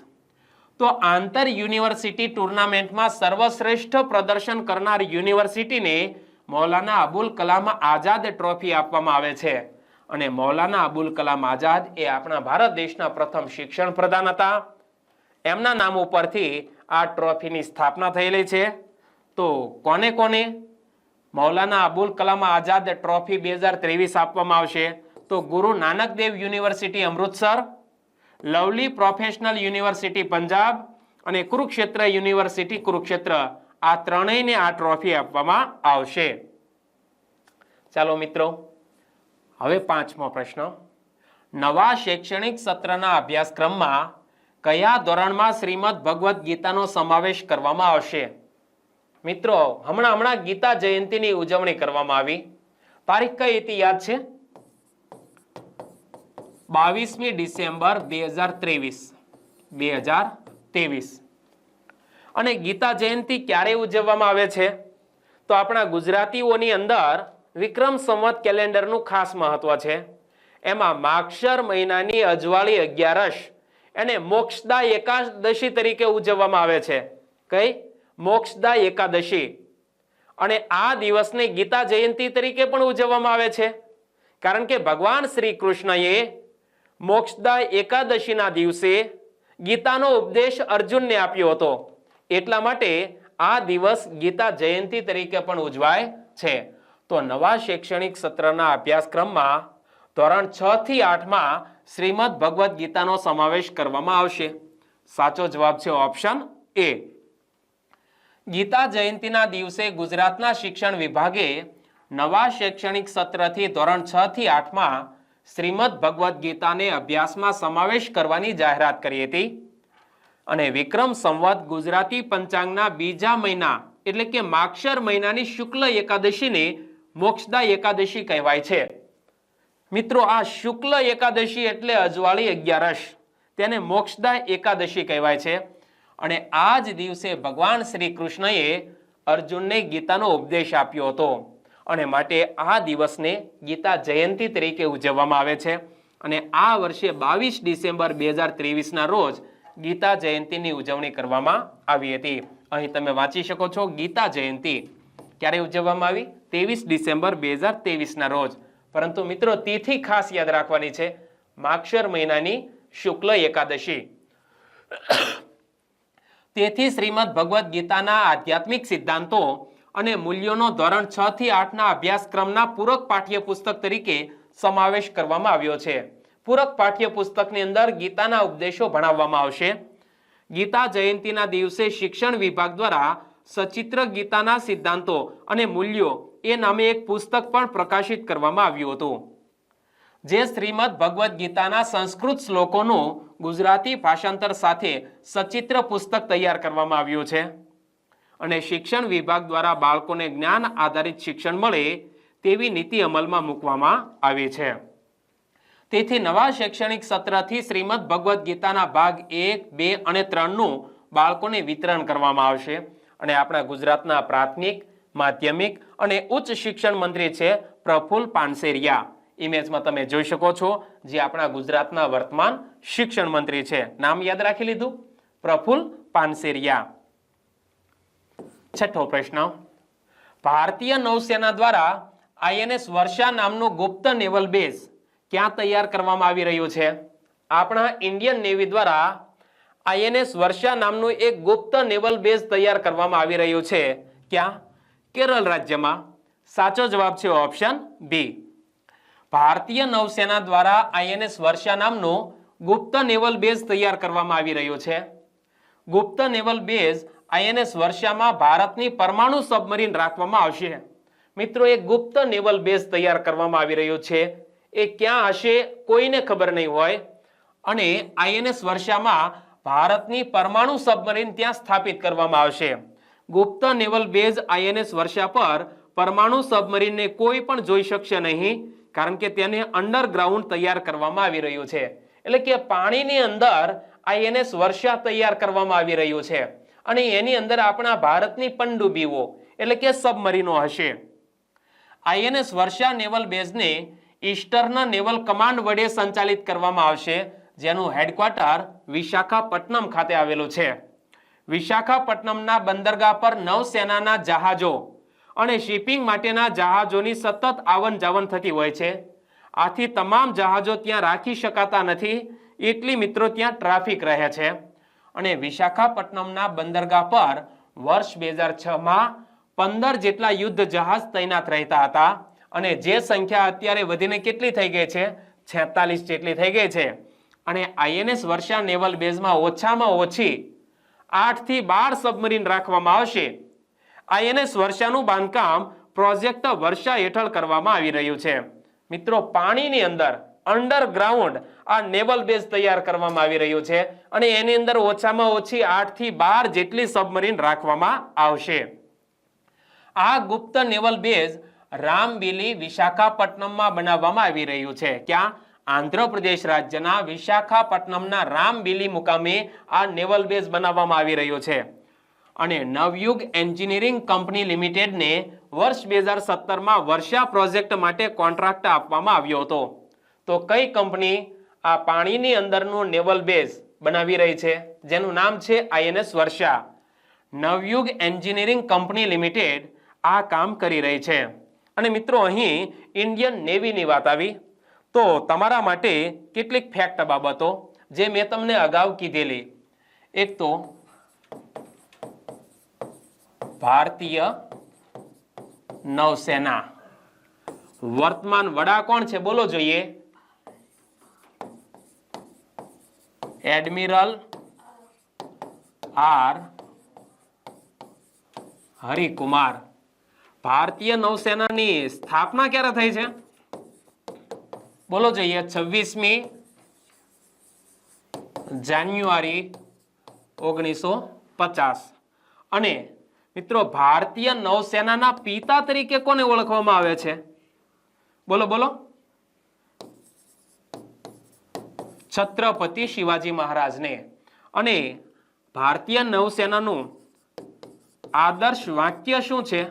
તો આંતર યુનિવર્સિટી ટુર્નામેન્ટમાં સર્વશ્રેષ્ઠ પ્રદર્શન કરનાર યુનિવર્સિટીને મૌલાના અબુલ કલામ આઝાદ ટ્રોફી આપવામાં આવે છે. અને મૌલાના અબુલ કલામ આઝાદ એ આપણા ભારત દેશના પ્રથમ શિક્ષણ પ્રધાન હતા. એમના નામ ઉપરથી આ ટ્રોફીની સ્થાપના થયેલી છે. તો કોને કોને મૌલાના અબુલ કલામ આઝાદ ટ્રોફી 2023 આપવામાં આવશે? તો Guru Nanak Dev University Amritsar, Lovely Professional University Punjab અને કુરુક્ષેત્ર યુનિવર્સિટી કુરુક્ષેત્ર, આ ત્રણેયને આ ટ્રોફી આપવામાં આવશે. ચાલો મિત્રો, હવે 5મો પ્રશ્ન. નવા શૈક્ષણિક સત્રના અભ્યાસક્રમમાં કયા ધોરણમાં શ્રીમદ ભગવદ્ ગીતાનો સમાવેશ કરવામાં આવશે? મિત્રો, હમણાં ગીતા જયંતિની ઉજવણી કરવામાં આવી. તારીખ કઈ હતી યાદ છે? 22મી ડિસેમ્બર 2023. અને ગીતા જયંતિ ક્યારે ઉજવવામાં આવે છે? તો આપણા ગુજરાતીઓની અંદર વિક્રમ સંવત કેલેન્ડરનું ખાસ મહત્વ છે. એમાં માગશર મહિનાની અજવાળી 11 એને મોક્ષદા એકાદશી તરીકે ઉજવવામાં આવે છે. કઈ? મોક્ષદા એકાદશી. અને આ દિવસને ગીતા જયંતિ તરીકે પણ ઉજવવામાં આવે છે, કારણ કે ભગવાન શ્રી કૃષ્ણએ મોક્ષદા એકાદશીના દિવસે ગીતાનો ઉપદેશ અર્જુનને આપ્યો હતો. એટલા માટે આ દિવસ ગીતા જયંતિ તરીકે પણ ઉજવાય છે. તો નવા શૈક્ષણિક સત્રના અભ્યાસક્રમમાં ધોરણ 6 થી 8માં શ્રીમદ ભગવદ્ ગીતાનો સમાવેશ કરવામાં આવશે. સાચો જવાબ છે ઓપ્શન એ. ગીતા જયંતિના દિવસે ગુજરાતના શિક્ષણ વિભાગે નવા શૈક્ષણિક સત્રથી ધોરણ 6 થી 8માં શ્રીમદ ભગવદ્ ગીતાને અભ્યાસમાં સમાવેશ કરવાની જાહેરાત કરી હતી. અને વિક્રમ સંવત ગુજરાતી પંચાંગના બીજા મહિના એટલે કે માગશર મહિનાની શુક્લ એકાદશીને મોક્ષદા એકાદશી કહેવાય છે. મિત્રો, આ શુક્લ એકાદશી એટલે અજવાળી 11, તેને મોક્ષદા એકાદશી કહેવાય છે. અને આ જ દિવસે ભગવાન શ્રી કૃષ્ણએ અર્જુનને ગીતાનો ઉપદેશ આપ્યો હતો. અને માટે આ દિવસને ગીતા જયંતિ તરીકે ઉજવવામાં આવે છે. અને આ વર્ષે 22 ડિસેમ્બર 2023ના રોજ ગીતા જયંતિની ઉજવણી કરવામાં આવી હતી. અહીં તમે વાંચી શકો છો, ગીતા જયંતિ ક્યારે ઉજવવામાં આવી? 23 ડિસેમ્બર 2023ના રોજ. પરંતુ મિત્રો, તિથિ ખાસ યાદ રાખવાની છે, માગશર મહિનાની શુક્લ એકાદશી. તેથી શ્રીમદ ભગવદ્ ગીતાના આધ્યાત્મિક સિદ્ધાંતો અને મૂલ્યોનો ધોરણ 6 થી 8ના અભ્યાસક્રમના પૂરક પાઠ્યપુસ્તક તરીકે સમાવેશ કરવામાં આવ્યો છે. પૂરક પાઠ્યપુસ્તકની અંદર ગીતાના ઉપદેશો ભણાવવામાં આવશે. ગીતા જયંતિના દિવસે શિક્ષણ વિભાગ દ્વારા સચિત્ર ગીતાના સિદ્ધાંતો અને મૂલ્યો એ નામે એક પુસ્તક પણ પ્રકાશિત કરવામાં આવ્યું હતું, જે શ્રીમદ ભગવદ્ ગીતાના સંસ્કૃત શ્લોકોનું ગુજરાતી ભાષાંતર સાથે સચિત્ર પુસ્તક તૈયાર કરવામાં આવ્યું છે. અને શિક્ષણ વિભાગ દ્વારા બાળકોને જ્ઞાન આધારિત શિક્ષણ મળે તેવી નીતિ અમલમાં મૂકવામાં આવી છે. તેથી નવા શૈક્ષણિક સત્રથી શ્રીમદ ભગવદ્ ગીતાના ભાગ 1, 2 અને 3નું બાળકોને વિતરણ કરવામાં આવશે. અને આપણા ગુજરાતના પ્રાથમિક, માધ્યમિક અને ઉચ્ચ શિક્ષણ મંત્રી છે પ્રફુલ પાનસેરિયા. ઇમેજમાં તમે જોઈ શકો છો, જે આપણા ગુજરાતના વર્તમાન શિક્ષણ મંત્રી છે. નામ યાદ રાખી લીધું? પ્રફુલ પાનસેરિયા. 6થો પ્રશ્ન. ભારતીય નૌસેના દ્વારા INS વર્ષા નામનું ગુપ્ત નેવલ બેઝ ક્યાં તૈયાર કરવામાં આવી રહ્યું છે? આપણા ઇન્ડિયન નેવી દ્વારા INS વર્ષા નામનું એક ગુપ્ત નેવલ બેઝ તૈયાર કરવામાં આવી રહ્યું છે. ક્યાં? કેરળ રાજ્યમાં. સાચો જવાબ છે ઓપ્શન બી. ભારતીય નૌસેના દ્વારા INS વર્ષા નામનું ગુપ્ત નેવલ બેઝ તૈયાર કરવામાં આવી રહ્યું છે. ગુપ્ત નેવલ બેઝ INS વર્ષામાં ભારતની પરમાણુ સબમરીન રાખવામાં આવશે. મિત્રો, એક ગુપ્ત નેવલ બેઝ તૈયાર કરવામાં આવી રહ્યું છે. એ ક્યાં હશે કોઈને ખબર નહીં હોય. અને INS વર્ષામાં ભારતની પરમાણુ સબમરીન ત્યાં સ્થાપિત કરવામાં આવશે. ગુપ્ત નેવલ બેઝ INS વર્ષા પર પરમાણુ સબમરીનને કોઈ પણ જોઈ શકશે નહીં, કારણ કે તેને અંડરગ્રાઉન્ડ તૈયાર કરવામાં આવી રહ્યું છે. એટલે કે પાણીની અંદર INS વર્ષા તૈયાર કરવામાં આવી રહ્યું છે. અને એની અંદર આપણા ભારતની પનડુબ્બીઓ એટલે કે સબમરીનો હશે. INS વર્ષા નેવલ બેઝને ઈસ્ટર્ન નેવલ કમાન્ડ વડે સંચાલિત કરવામાં આવશે, જેનું હેડક્વાર્ટર વિશાખાપટ્ટનમ ખાતે આવેલું છે. વિશાખાપટ્ટનમના બંદરગાહ પર નૌસેનાના જહાજો અને શિપિંગ માટેના જહાજોની સતત આવન જાવન થતી હોય છે. આથી તમામ જહાજો ત્યાં રાખી શકાતા નથી, એટલી મિત્રો ત્યાં ટ્રાફિક રહે છે. અને વિશાખાપટ્ટનમના બંદરગાહ પર વર્ષ 2006માં 15 જેટલા યુદ્ધ જહાજ તૈનાત રહેતા હતા અને જે સંખ્યા અત્યારે વધીને કેટલી થઈ ગઈ છે? 46 જેટલી થઈ ગઈ છે. અને આઈએનએસ વર્ષા નેવલ બેઝમાં ઓછામાં ઓછી 8 થી 12 સબમરીન રાખવામાં આવશે. આઈએનએસ વર્ષાનું બાંધકામ પ્રોજેક્ટ વર્ષા હેઠળ કરવામાં આવી રહ્યું છે. મિત્રો, પાણીની અંદર અંડરગ્રાઉન્ડ આ નેવલ બેઝ તૈયાર કરવામાં આવી રહ્યું છે અને એની અંદર ઓછામાં ઓછી 8 થી 12 જેટલી સબમરીન રાખવામાં આવશે. આ ગુપ્ત નેવલ બેઝ રામબીલી વિશાખાપટ્ટનમમાં બનાવવામાં આવી રહ્યું છે. ક્યાં? આંધ્રપ્રદેશ રાજ્યના વિશાખાપટ્ટનમના રામબીલી મુકામે આ નેવલ બેઝ બનાવવામાં આવી રહ્યું છે. અને નવયુગ એન્જિનિયરિંગ કંપની લિમિટેડને વર્ષ 2017માં વર્ષા પ્રોજેક્ટ માટે કોન્ટ્રાક્ટ આપવામાં આવ્યો હતો. તો કઈ કંપની આ પાણીની અંદરનું નેવલ બેઝ બનાવી રહી છે, જેનું નામ છે આઈએનએસ વર્ષા? નવયુગ એન્જિનિયરિંગ કંપની લિમિટેડ આ કામ કરી રહી છે. અને મિત્રો, અહીં ઇન્ડિયન નેવીની વાત આવી તો તમારા માટે કેટલીક ફેક્ટ બાબતો જે મેં તમને અગાઉ કીધેલી. એક તો ભારતીય નૌસેના વર્તમાન વડા કોણ છે? બોલો જોઈએ. Admiral R Harikumar. ભારતીય નૌસેનાની સ્થાપના ક્યારે થઈ છે? બોલો જોઈએ. 26મી જાન્યુઆરી 1950. અને મિત્રો, ભારતીય નૌસેનાના પિતા તરીકે કોને ઓળખવામાં આવે છે? બોલો બોલો. છત્રપતિ શિવાજી મહારાજને. અને ભારતીય નૌસેનાનું આદર્શ વાક્ય શું છે?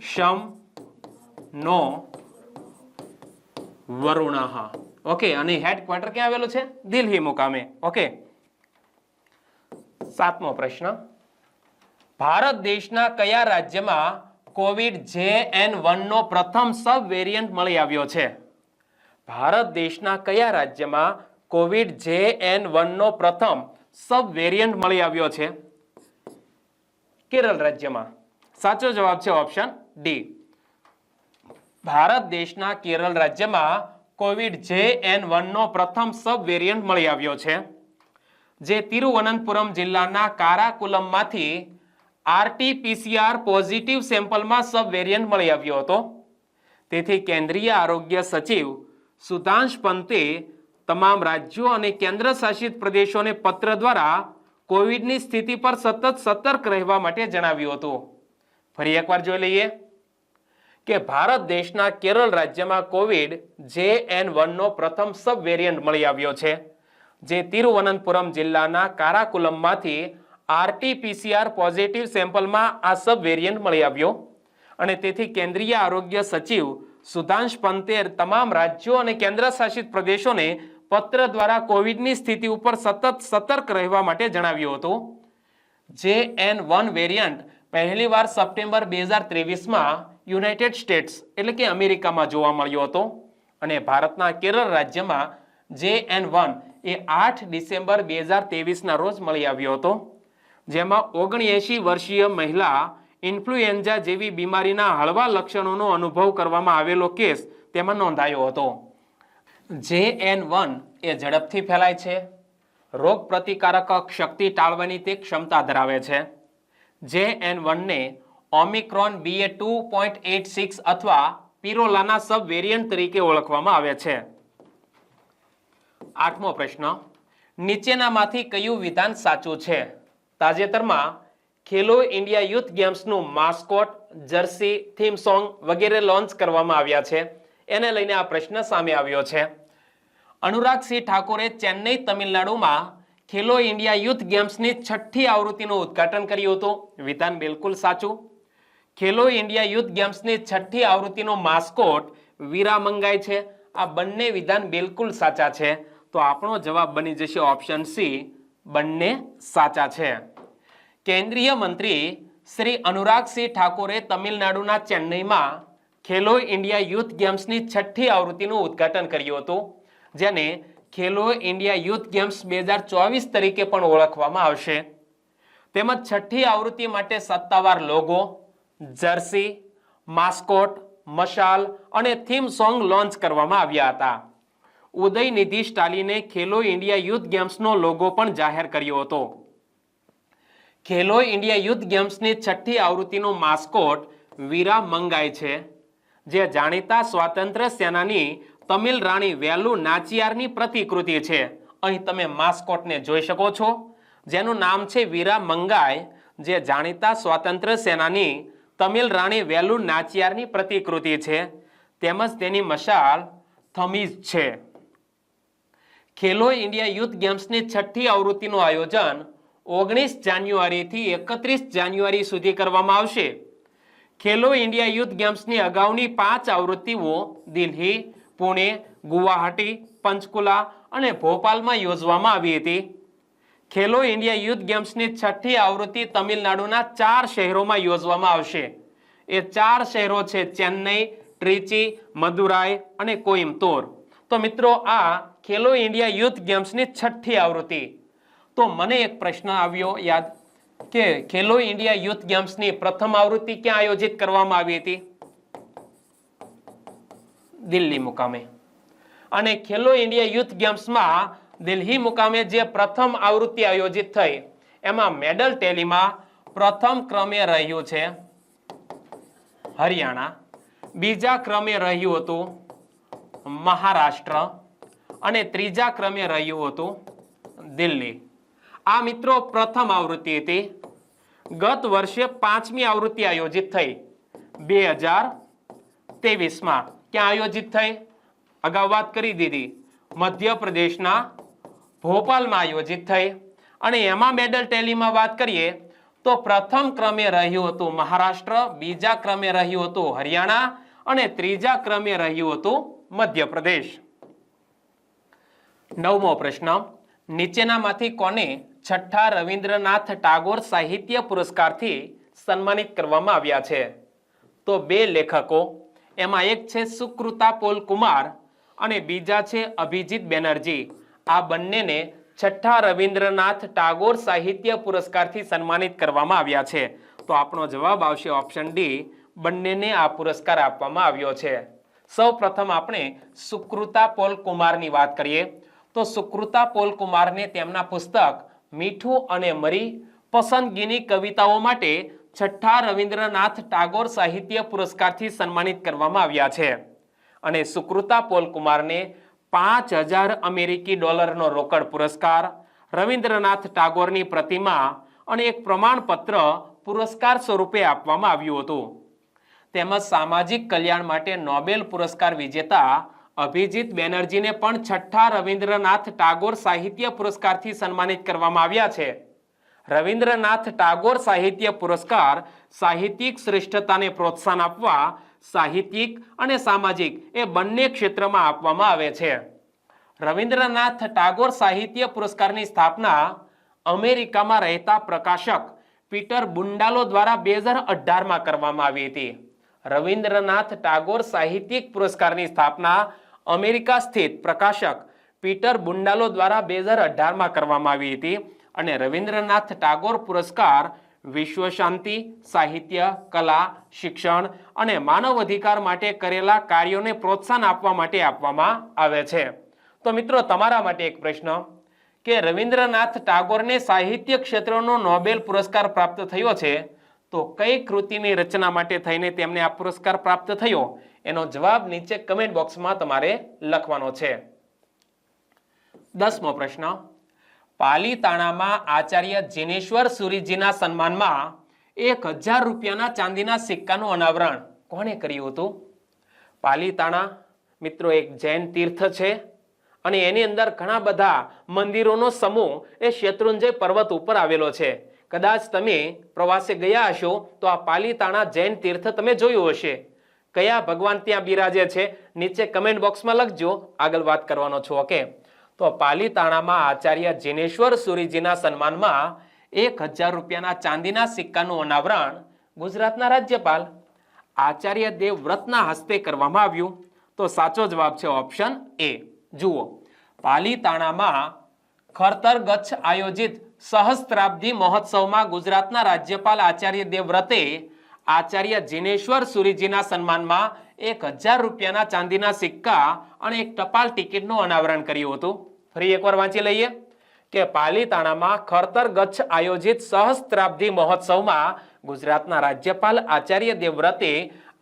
શમ નો વરુણઃ. ઓકે. અને હેડક્વાર્ટર ક્યાં આવેલું છે? દિલ્હી મુકામે. ઓકે. 7મો પ્રશ્ન. ભારત દેશના કયા રાજ્યમાં કોવિડ JN1 નો પ્રથમ સબ વેરિયન્ટ મળી આવ્યો છે? ભારત દેશના કયા રાજ્યમાં કોવિડ JN1 નો પ્રથમ સબ વેરિયન્ટ મળી આવ્યો છે? કેરળ રાજ્યમાં. સાચો જવાબ છે ઓપ્શન ડી. ભારત દેશના કેરળ રાજ્યમાં કોવિડ JN1 નો પ્રથમ સબ વેરિયન્ટ મળી આવ્યો છે, જે તિરુવનંતપુરમ જિલ્લાના કારાકુલમમાંથી RT-PCR પોઝિટિવ સેમ્પલમાં સબ વેરિયન્ટ મળી આવ્યો હતો. તેથી કેન્દ્રીય આરોગ્ય સચિવ સુધાંશ પંતે તમામ રાજ્યો અને કેન્દ્ર શાસિત પ્રદેશોને પત્ર દ્વારા કોવિડની સ્થિતિ પર સતત સતર્ક રહેવા માટે જણાવ્યું હતું. ફરી એકવાર જોઈ લઈએ કે ભારત દેશના કેરળ રાજ્યમાં કોવિડ JN1 નો પ્રથમ સબ વેરિયન્ટ મળી આવ્યો છે, જે તિરુવનંતપુરમ જિલ્લાના કારાકુલમમાંથી RT-PCR પોઝિટિવ સેમ્પલમાં આ સબ વેરિયન્ટ મળી આવ્યો. અને તેથી કેન્દ્રીય આરોગ્ય સચિવ સુધાંશ પંતે તમામ રાજ્યો અને કેન્દ્ર શાસિત પ્રદેશોને પત્ર દ્વારા કોવિડની સ્થિતિ ઉપર સતત સતર્ક રહેવા માટે જણાવ્યું હતું. JN1 વેરિયન્ટ પહેલીવાર સપ્ટેમ્બર 2023માં યુનાઇટેડ સ્ટેટ્સ એટલે કે અમેરિકામાં જોવા મળ્યો હતો. અને ભારતના કેરળ રાજ્યમાં JN1 એ 8 ડિસેમ્બર 2023ના રોજ મળી આવ્યો હતો, જેમાં 79 વર્ષીય મહિલા ઇન્ફ્લુએન્ઝા જેવી બીમારીના હળવા લક્ષણોનો અનુભવ કરવામાં આવેલો કેસ તેમાં નોંધાયો હતો. JN1 એ ઝડપથી ફેલાય છે, રોગ પ્રતિકારક શક્તિ ટાળવાની તે ક્ષમતા ધરાવે છે. JN1 ને ઓમિક્રોન BA.2.86 અથવા પિરોલાના સબ વેરિયન્ટ તરીકે ઓળખવામાં આવે છે. 8મો પ્રશ્ન. નીચેનામાંથી કયું વિધાન સાચું છે? તાજેતરમાં ખેલો ઇન્ડિયા યુથ ગેમ્સનું માસ્કોટ, જર્સી, થીમ સોંગ વગેરે લોન્ચ કરવામાં આવ્યા છે. એને લઈને આ પ્રશ્ન સામે આવ્યો છે. અનુરાગસિંહ ઠાકોરે ચેન્નઈ, તમિલનાડુમાં ખેલો ઇન્ડિયા યુથ ગેમ્સની 6ઠ્ઠી આવૃત્તિનું ઉદ્ઘાટન કર્યું હતું. વિધાન બિલકુલ સાચું. ખેલો ઇન્ડિયા યુથ ગેમ્સની 6ઠ્ઠી આવૃત્તિનો માસ્કોટ વીરા મંગાઈ છે. આ બંને વિધાન બિલકુલ સાચા છે. તો આપણો જવાબ બની જશે ઓપ્શન સી, બંને સાચા છે. કેન્દ્રીય મંત્રી શ્રી અનુરાગસિંહ ઠાકોરે તમિલનાડુના ચેન્નઈમાં ખેલો ઇન્ડિયા યુથ ગેમ્સની 6ઠ્ઠી આવૃત્તિનું ઉદ્ઘાટન કર્યું હતું, જેને ખેલો ઇન્ડિયા યુથ ગેમ્સ 2024 તરીકે પણ ઓળખવામાં આવશે. તેમજ 6ઠ્ઠી આવૃત્તિ માટે સત્તાવાર લોગો, જર્સી, માસ્કોટ, મશાલ અને થીમ સોંગ લોન્ચ કરવામાં આવ્યા હતા. ઉદયનિધિ સ્ટાલિને ખેલો ઇન્ડિયા યુથ ગેમ્સનો લોગો પણ જાહેર કર્યો હતો. ખેલો ઇન્ડિયા યુથ ગેમ્સની 6ઠ્ઠી આવૃત્તિનું માસ્કોટ વીરા મંગાઈ છે, જે જાણીતા સ્વાતંત્ર્ય સેનાની તમિલ રાણી વેલુ નાચિયારની પ્રતિકૃતિ છે. અહીં તમે માસ્કોટને જોઈ શકો છો, જેનું નામ છે વીરા મંગાઈ, જે જાણીતા સ્વાતંત્ર્ય સેનાની તમિલ રાણી વેલુ નાચિયારની પ્રતિકૃતિ છે. તેમજ તેની મશાલ થમીઝ છે. ખેલો ઇન્ડિયા યુથ ગેમ્સની 6ઠ્ઠી આવૃત્તિનું આયોજન 19 જાન્યુઆરીથી 31 જાન્યુઆરી સુધી કરવામાં આવશે. ખેલો ઇન્ડિયા યુથ ગેમ્સની અગાઉની 5 આવૃત્તિઓ દિલ્હી, પુણે, ગુવાહાટી, પંચકુલા અને ભોપાલમાં યોજવામાં આવી હતી. ખેલો ઇન્ડિયા યુથ ગેમ્સની 6ઠ્ઠી આવૃત્તિ તમિલનાડુના 4 શહેરોમાં યોજવામાં આવશે. એ 4 શહેરો છે ચેન્નઈ, ટ્રિચી, મદુરાઈ અને કોઇમ્બતુર. તો મિત્રો, આ ખેલો ઇન્ડિયા યુથ ગેમ્સની 6ઠ્ઠી આવૃત્તિ. તો મને એક પ્રશ્ન આવ્યો યાદ કે ખેલો ઇન્ડિયા યુથ ગેમ્સની પ્રથમ આવૃત્તિ ક્યાં આયોજિત કરવામાં આવી હતી? દિલ્હી મુકામે. અને ખેલો ઇન્ડિયા યુથ ગેમ્સમાં દિલ્હી મુકામે જે પ્રથમ આવૃત્તિ આયોજિત થઈ, એમાં મેડલ ટેલીમાં પ્રથમ ક્રમે રહ્યું છે હરિયાણા, બીજા ક્રમે રહ્યું હતું મહારાષ્ટ્ર અને ત્રીજા ક્રમે રહ્યું હતું દિલ્હી. આ મિત્રો પ્રથમ આવૃત્તિ હતી. ગત વર્ષે 5મી આવૃત્તિ આયોજિત થઈ 2023માં. ક્યાં આયોજિત થઈ? અગાઉ વાત કરી દીધી, મધ્યપ્રદેશના ભોપાલમાં આયોજિત થઈ. અને એમાં મેડલ ટેલીમાં વાત કરીએ તો પ્રથમ ક્રમે રહ્યું હતું મહારાષ્ટ્ર, બીજા ક્રમે રહ્યું હતું હરિયાણા અને ત્રીજા ક્રમે રહ્યું હતું મધ્યપ્રદેશ. 9મો પ્રશ્ન, નીચેનામાંથી કોને 6ઠ્ઠા રવિન્દ્રનાથ ટાગોર સાહિત્ય પુરસ્કારથી સન્માનિત કરવામાં આવ્યા છે? તો 2 લેખકો, એમાં એક છે સુકૃતા પોલ કુમાર અને બીજા છે અભિજીત બેનર્જી. આ બંનેને 6ઠ્ઠા રવિન્દ્રનાથ ટાગોર સાહિત્ય પુરસ્કારથી સન્માનિત કરવામાં આવ્યા છે. તો આપણો જવાબ આવશે ઓપ્શન ડી, બંનેને આ પુરસ્કાર આપવામાં આવ્યો છે. સૌ પ્રથમ આપણે સુકૃતા પોલ કુમારની વાત કરીએ તો સુકૃતા પોલ કુમારને તેમના પુસ્તક મીઠું અને મરી પસંદગીની કવિતાઓ માટે 6ઠ્ઠા રવિન્દ્રનાથ ટાગોર સાહિત્ય પુરસ્કારથી સન્માનિત કરવામાં આવ્યા છે. અને સુકૃતા પોલ કુમારને $5000 અમેરિકી ડોલરનો રોકડ પુરસ્કાર, રવિન્દ્રનાથ ટાગોરની પ્રતિમા અને એક પ્રમાણપત્ર પુરસ્કાર સ્વરૂપે આપવામાં આવ્યું હતું. તેમજ સામાજિક કલ્યાણ માટે નોબેલ પુરસ્કાર વિજેતા અભિજીત બેનર્જીને પણ 6ઠ્ઠા રવિન્દ્રનાથ ટાગોર સાહિત્ય પુરસ્કારથી સન્માનિત કરવામાં આવ્યા છે. રવિન્દ્રનાથ ટાગોર સાહિત્ય પુરસ્કાર સાહિત્યિક શ્રેષ્ઠતાને પ્રોત્સાહન આપવા સાહિત્યિક અને સામાજિક એ બંને ક્ષેત્રમાં આપવામાં આવે છે. રવિન્દ્રનાથ ટાગોર સાહિત્ય પુરસ્કારની સ્થાપના અમેરિકામાં રહેતા પ્રકાશક પીટર બુંડાલો દ્વારા 2018માં કરવામાં આવી હતી. રવિન્દ્રનાથ ટાગોર સાહિત્યિક પુરસ્કારની સ્થાપના અમેરિકા સ્થિત પ્રકાશક પીટર બુંડાલો દ્વારા 2018માં કરવામાં આવી હતી. અને રવિન્દ્રનાથ ટાગોર પુરસ્કાર વિશ્વ શાંતિ, સાહિત્ય, કલા, શિક્ષણ અને માનવ અધિકાર માટે કરેલા કાર્યોને પ્રોત્સાહન આપવા માટે આપવામાં આવે છે. તો મિત્રો, તમારા માટે એક પ્રશ્ન કે રવિન્દ્રનાથ ટાગોરને સાહિત્ય ક્ષેત્રનો નોબેલ પુરસ્કાર પ્રાપ્ત થયો છે, તો કઈ કૃતિની રચના માટે થઈને તેમને આ પુરસ્કાર પ્રાપ્ત થયો? એનો જવાબ નીચે કમેન્ટ બોક્સમાં તમારે લખવાનો છે. 10મો પ્રશ્ન, પાલીતાણામાં આચાર્ય જિનેશ્વર સુરીજીના સન્માનમાં 1000 રૂપિયાના ચાંદીના સિક્કાનું અનાવરણ કોણે કર્યું હતું? પાલીતાણા મિત્રો એક જૈન તીર્થ છે અને એની અંદર ઘણા બધા મંદિરોનો સમૂહ એ શેત્રુંજય પર્વત ઉપર આવેલો છે. કદાચ તમે પ્રવાસે ગયા હશો તો આ પાલીતાણા જૈન તીર્થ તમે જોયું હશે. કયા ભગવાન ત્યાં બિરાજે છે નીચે કમેન્ટ બોક્સમાં લખજો, આગળ વાત કરવાનો છું. ઓકે, તો પાલીતાણામાં આચાર્ય જિનેશ્વર સુરીજીના સન્માનમાં 1000 રૂપિયાના ચાંદીના સિક્કાનું અનાવરણ ગુજરાતના રાજ્યપાલ આચાર્ય દેવવ્રતના હસ્તે કરવામાં આવ્યું? તો સાચો જવાબ છે ઓપ્શન એ. જુઓ, પાલીતાણામાં ખરતર ગચ્છ આયોજિત સહસ્ત્રાબ્દી મહોત્સવમાં ગુજરાતના રાજ્યપાલ આચાર્ય દેવવ્રતે આચાર્ય જિનેશ્વર સુરીજીના સન્માનમાં 1000 રૂપિયાના ચાંદીના સિક્કા અને એક ટપાલ ટિકિટનું અનાવરણ કર્યું હતું. ફરી એકવાર વાંચી લઈએ કે પાલીતાણામાં ખરતર ગચ્છ આયોજિત સહસ્ત્રાબ્દી મહોત્સવમાં ગુજરાતના રાજ્યપાલ આચાર્ય દેવવ્રતે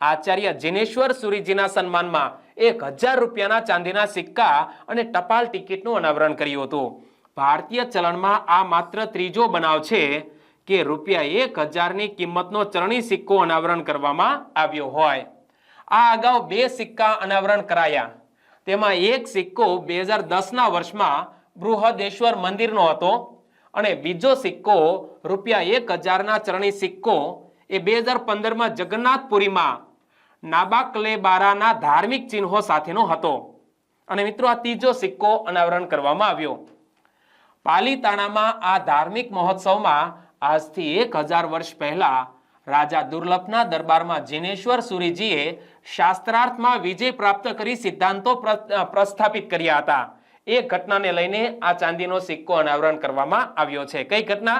આચાર્ય જિનેશ્વર સુરીજીના સન્માનમાં 1000 રૂપિયાના ચાંદીના સિક્કા અને ટપાલ ટિકિટનું અનાવરણ કર્યું હતું. ભારતીય ચલણમાં આ માત્ર ત્રીજો બનાવ છે કે ₹1000ની કિંમતનો ચલણી સિક્કો અનાવરણ કરવામાં આવ્યો હોય. આ અગાઉ 2 સિક્કા અનાવરણ કરાયા. તેમાં એક સિક્કો 2010ના વર્ષમાં બૃહદેશ્વર મંદિરનો હતો અને બીજો સિક્કો ₹1000ના ચલણી સિક્કો એ 2015માં જગન્નાથપુરીમાં નાબાકલેબારાના ધાર્મિક ચિહ્નો સાથેનો હતો. અને મિત્રો, આ ત્રીજો સિક્કો અનાવરણ કરવામાં આવ્યો. પાલીતાણામાં આ ધાર્મિક મહોત્સવમાં આજથી 1000 વર્ષ પહેલા રાજા દુર્લભના દરબારમાં જિનેશ્વર સુરીજીએ શાસ્ત્રાર્થમાં વિજય પ્રાપ્ત કરી સિદ્ધાંતો પ્રસ્થાપિત કર્યા હતા. એ ઘટનાને લઈને આ ચાંદીનો સિક્કો અનાવરણ કરવામાં આવ્યો છે. કઈ ઘટના?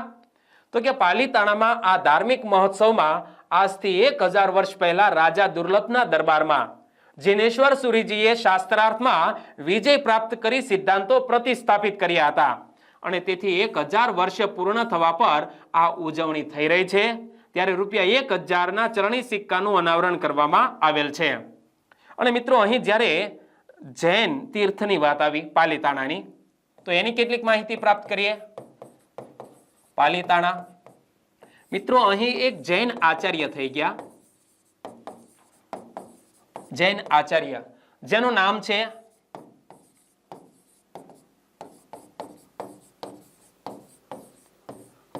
તો કે પાલીતાણામાં આ ધાર્મિક મહોત્સવમાં આજથી 1000 વર્ષ પહેલા રાજા દુર્લભના દરબારમાં જિનેશ્વર સુરીજીએ શાસ્ત્રાર્થમાં વિજય પ્રાપ્ત કરી સિદ્ધાંતો પ્રતિસ્થાપિત કર્યા હતા અને તેથી 1000 વર્ષ પૂર્ણ થવા પર આ ઉજવણી થઈ રહી છે. ત્યારે ₹1000ના ચલણી સિક્કાનું અનાવરણ કરવામાં આવેલ છે. અને મિત્રો, અહીં જ્યારે જૈન તીર્થની વાત આવી પાલીતાણાની, તો એની કેટલીક માહિતી પ્રાપ્ત કરીએ. પાલીતાણા મિત્રો, અહીં એક જૈન આચાર્ય થઈ ગયા, જૈન આચાર્ય, જેનું નામ છે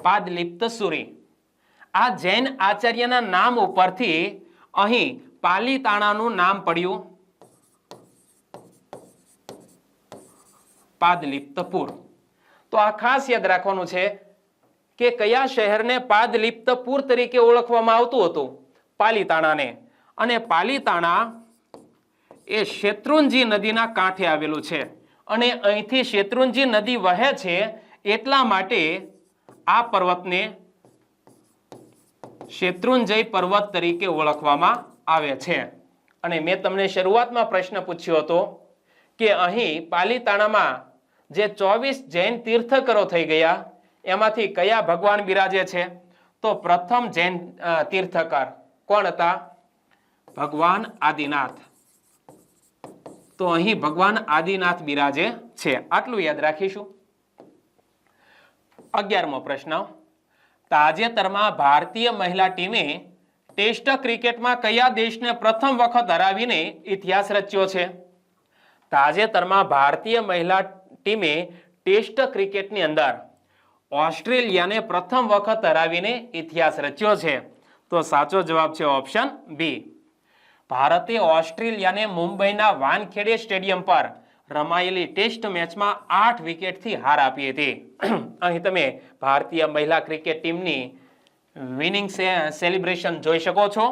પાદલિપ્ત સુરી. આ જૈન આચાર્યના નામ ઉપરથી અહીં પાલીતાણાનું નામ પડ્યું પાદલિપ્તપુર. તો આ ખાસ યાદ રાખવાનું છે કે કયા શહેરને પાદલિપ્તપુર તરીકે ઓળખવામાં આવતું હતું? પાલીતાણાને. અને પાલીતાણા એ શેત્રુંજી નદીના કાંઠે આવેલું છે અને અહીંથી શેત્રુંજી નદી વહે છે, એટલા માટે આ પર્વતને શેત્રુંજય પર્વત તરીકે ઓળખવામાં આવે છે. અને મેં તમને શરૂઆતમાં પ્રશ્ન પૂછ્યો હતો કે અહીં પાલીતાણામાં જે 24 જૈન તીર્થકરો થઈ ગયા, એમાંથી કયા ભગવાન બિરાજે છે? તો પ્રથમ જૈન તીર્થકર કોણ હતા? ભગવાન આદિનાથ. તો અહીં ભગવાન આદિનાથ બિરાજે છે. આટલું યાદ રાખીશું. 11મો પ્રશ્ન, તાજેતરમાં ભારતીય મહિલા ટીમે ટેસ્ટ ક્રિકેટમાં કયા દેશને પ્રથમ વખત હરાવીને ઇતિહાસ રચ્યો છે? તાજેતરમાં ભારતીય મહિલા ટીમે ટેસ્ટ ક્રિકેટની અંદર ઓસ્ટ્રેલિયાને પ્રથમ વખત હરાવીને ઇતિહાસ રચ્યો છે. તો સાચો જવાબ છે ઓપ્શન બી. ભારતે ઓસ્ટ્રેલિયાને મુંબઈના વાનખેડે સ્ટેડિયમ પર રમાયેલી ટેસ્ટ મેચમાં 8 વિકેટથી હાર આપી હતી. અહીં તમે ભારતીય મહિલા ક્રિકેટ ટીમની વિનિંગ સેલિબ્રેશન જોઈ શકો છો.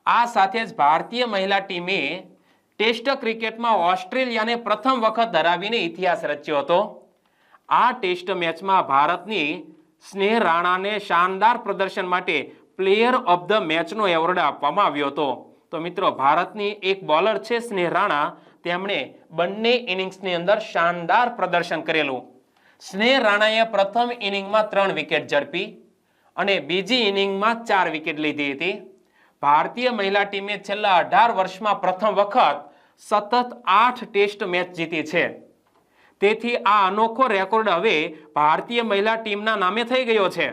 આ સાથે જ ભારતીય મહિલા ટીમે ટેસ્ટ ક્રિકેટમાં ઓસ્ટ્રેલિયાને પ્રથમ વખત હરાવીને ઇતિહાસ રચ્યો હતો. આ ટેસ્ટ મેચમાં ભારતની સ્નેહ રાણાને શાનદાર પ્રદર્શન માટે પ્લેયર ઓફ ધ મેચનો એવોર્ડ આપવામાં આવ્યો હતો. તો મિત્રો, ભારતની એક બોલર છે સ્નેહ રાણા, તેમણે બંને ઇનિંગ્સની અંદર શાનદાર પ્રદર્શન કરેલું. સ્નેહ રાણાએ પ્રથમ ઇનિંગમાં 3 વિકેટ ઝડપી અને બીજી ઇનિંગમાં 4 વિકેટ લીધી હતી. ભારતીય મહિલા ટીમે છેલ્લા 18 વર્ષમાં પ્રથમ વખત સતત 8 ટેસ્ટ મેચ જીતી છે. તેથી આ અનોખો રેકોર્ડ હવે ભારતીય મહિલા ટીમના નામે થઈ ગયો છે.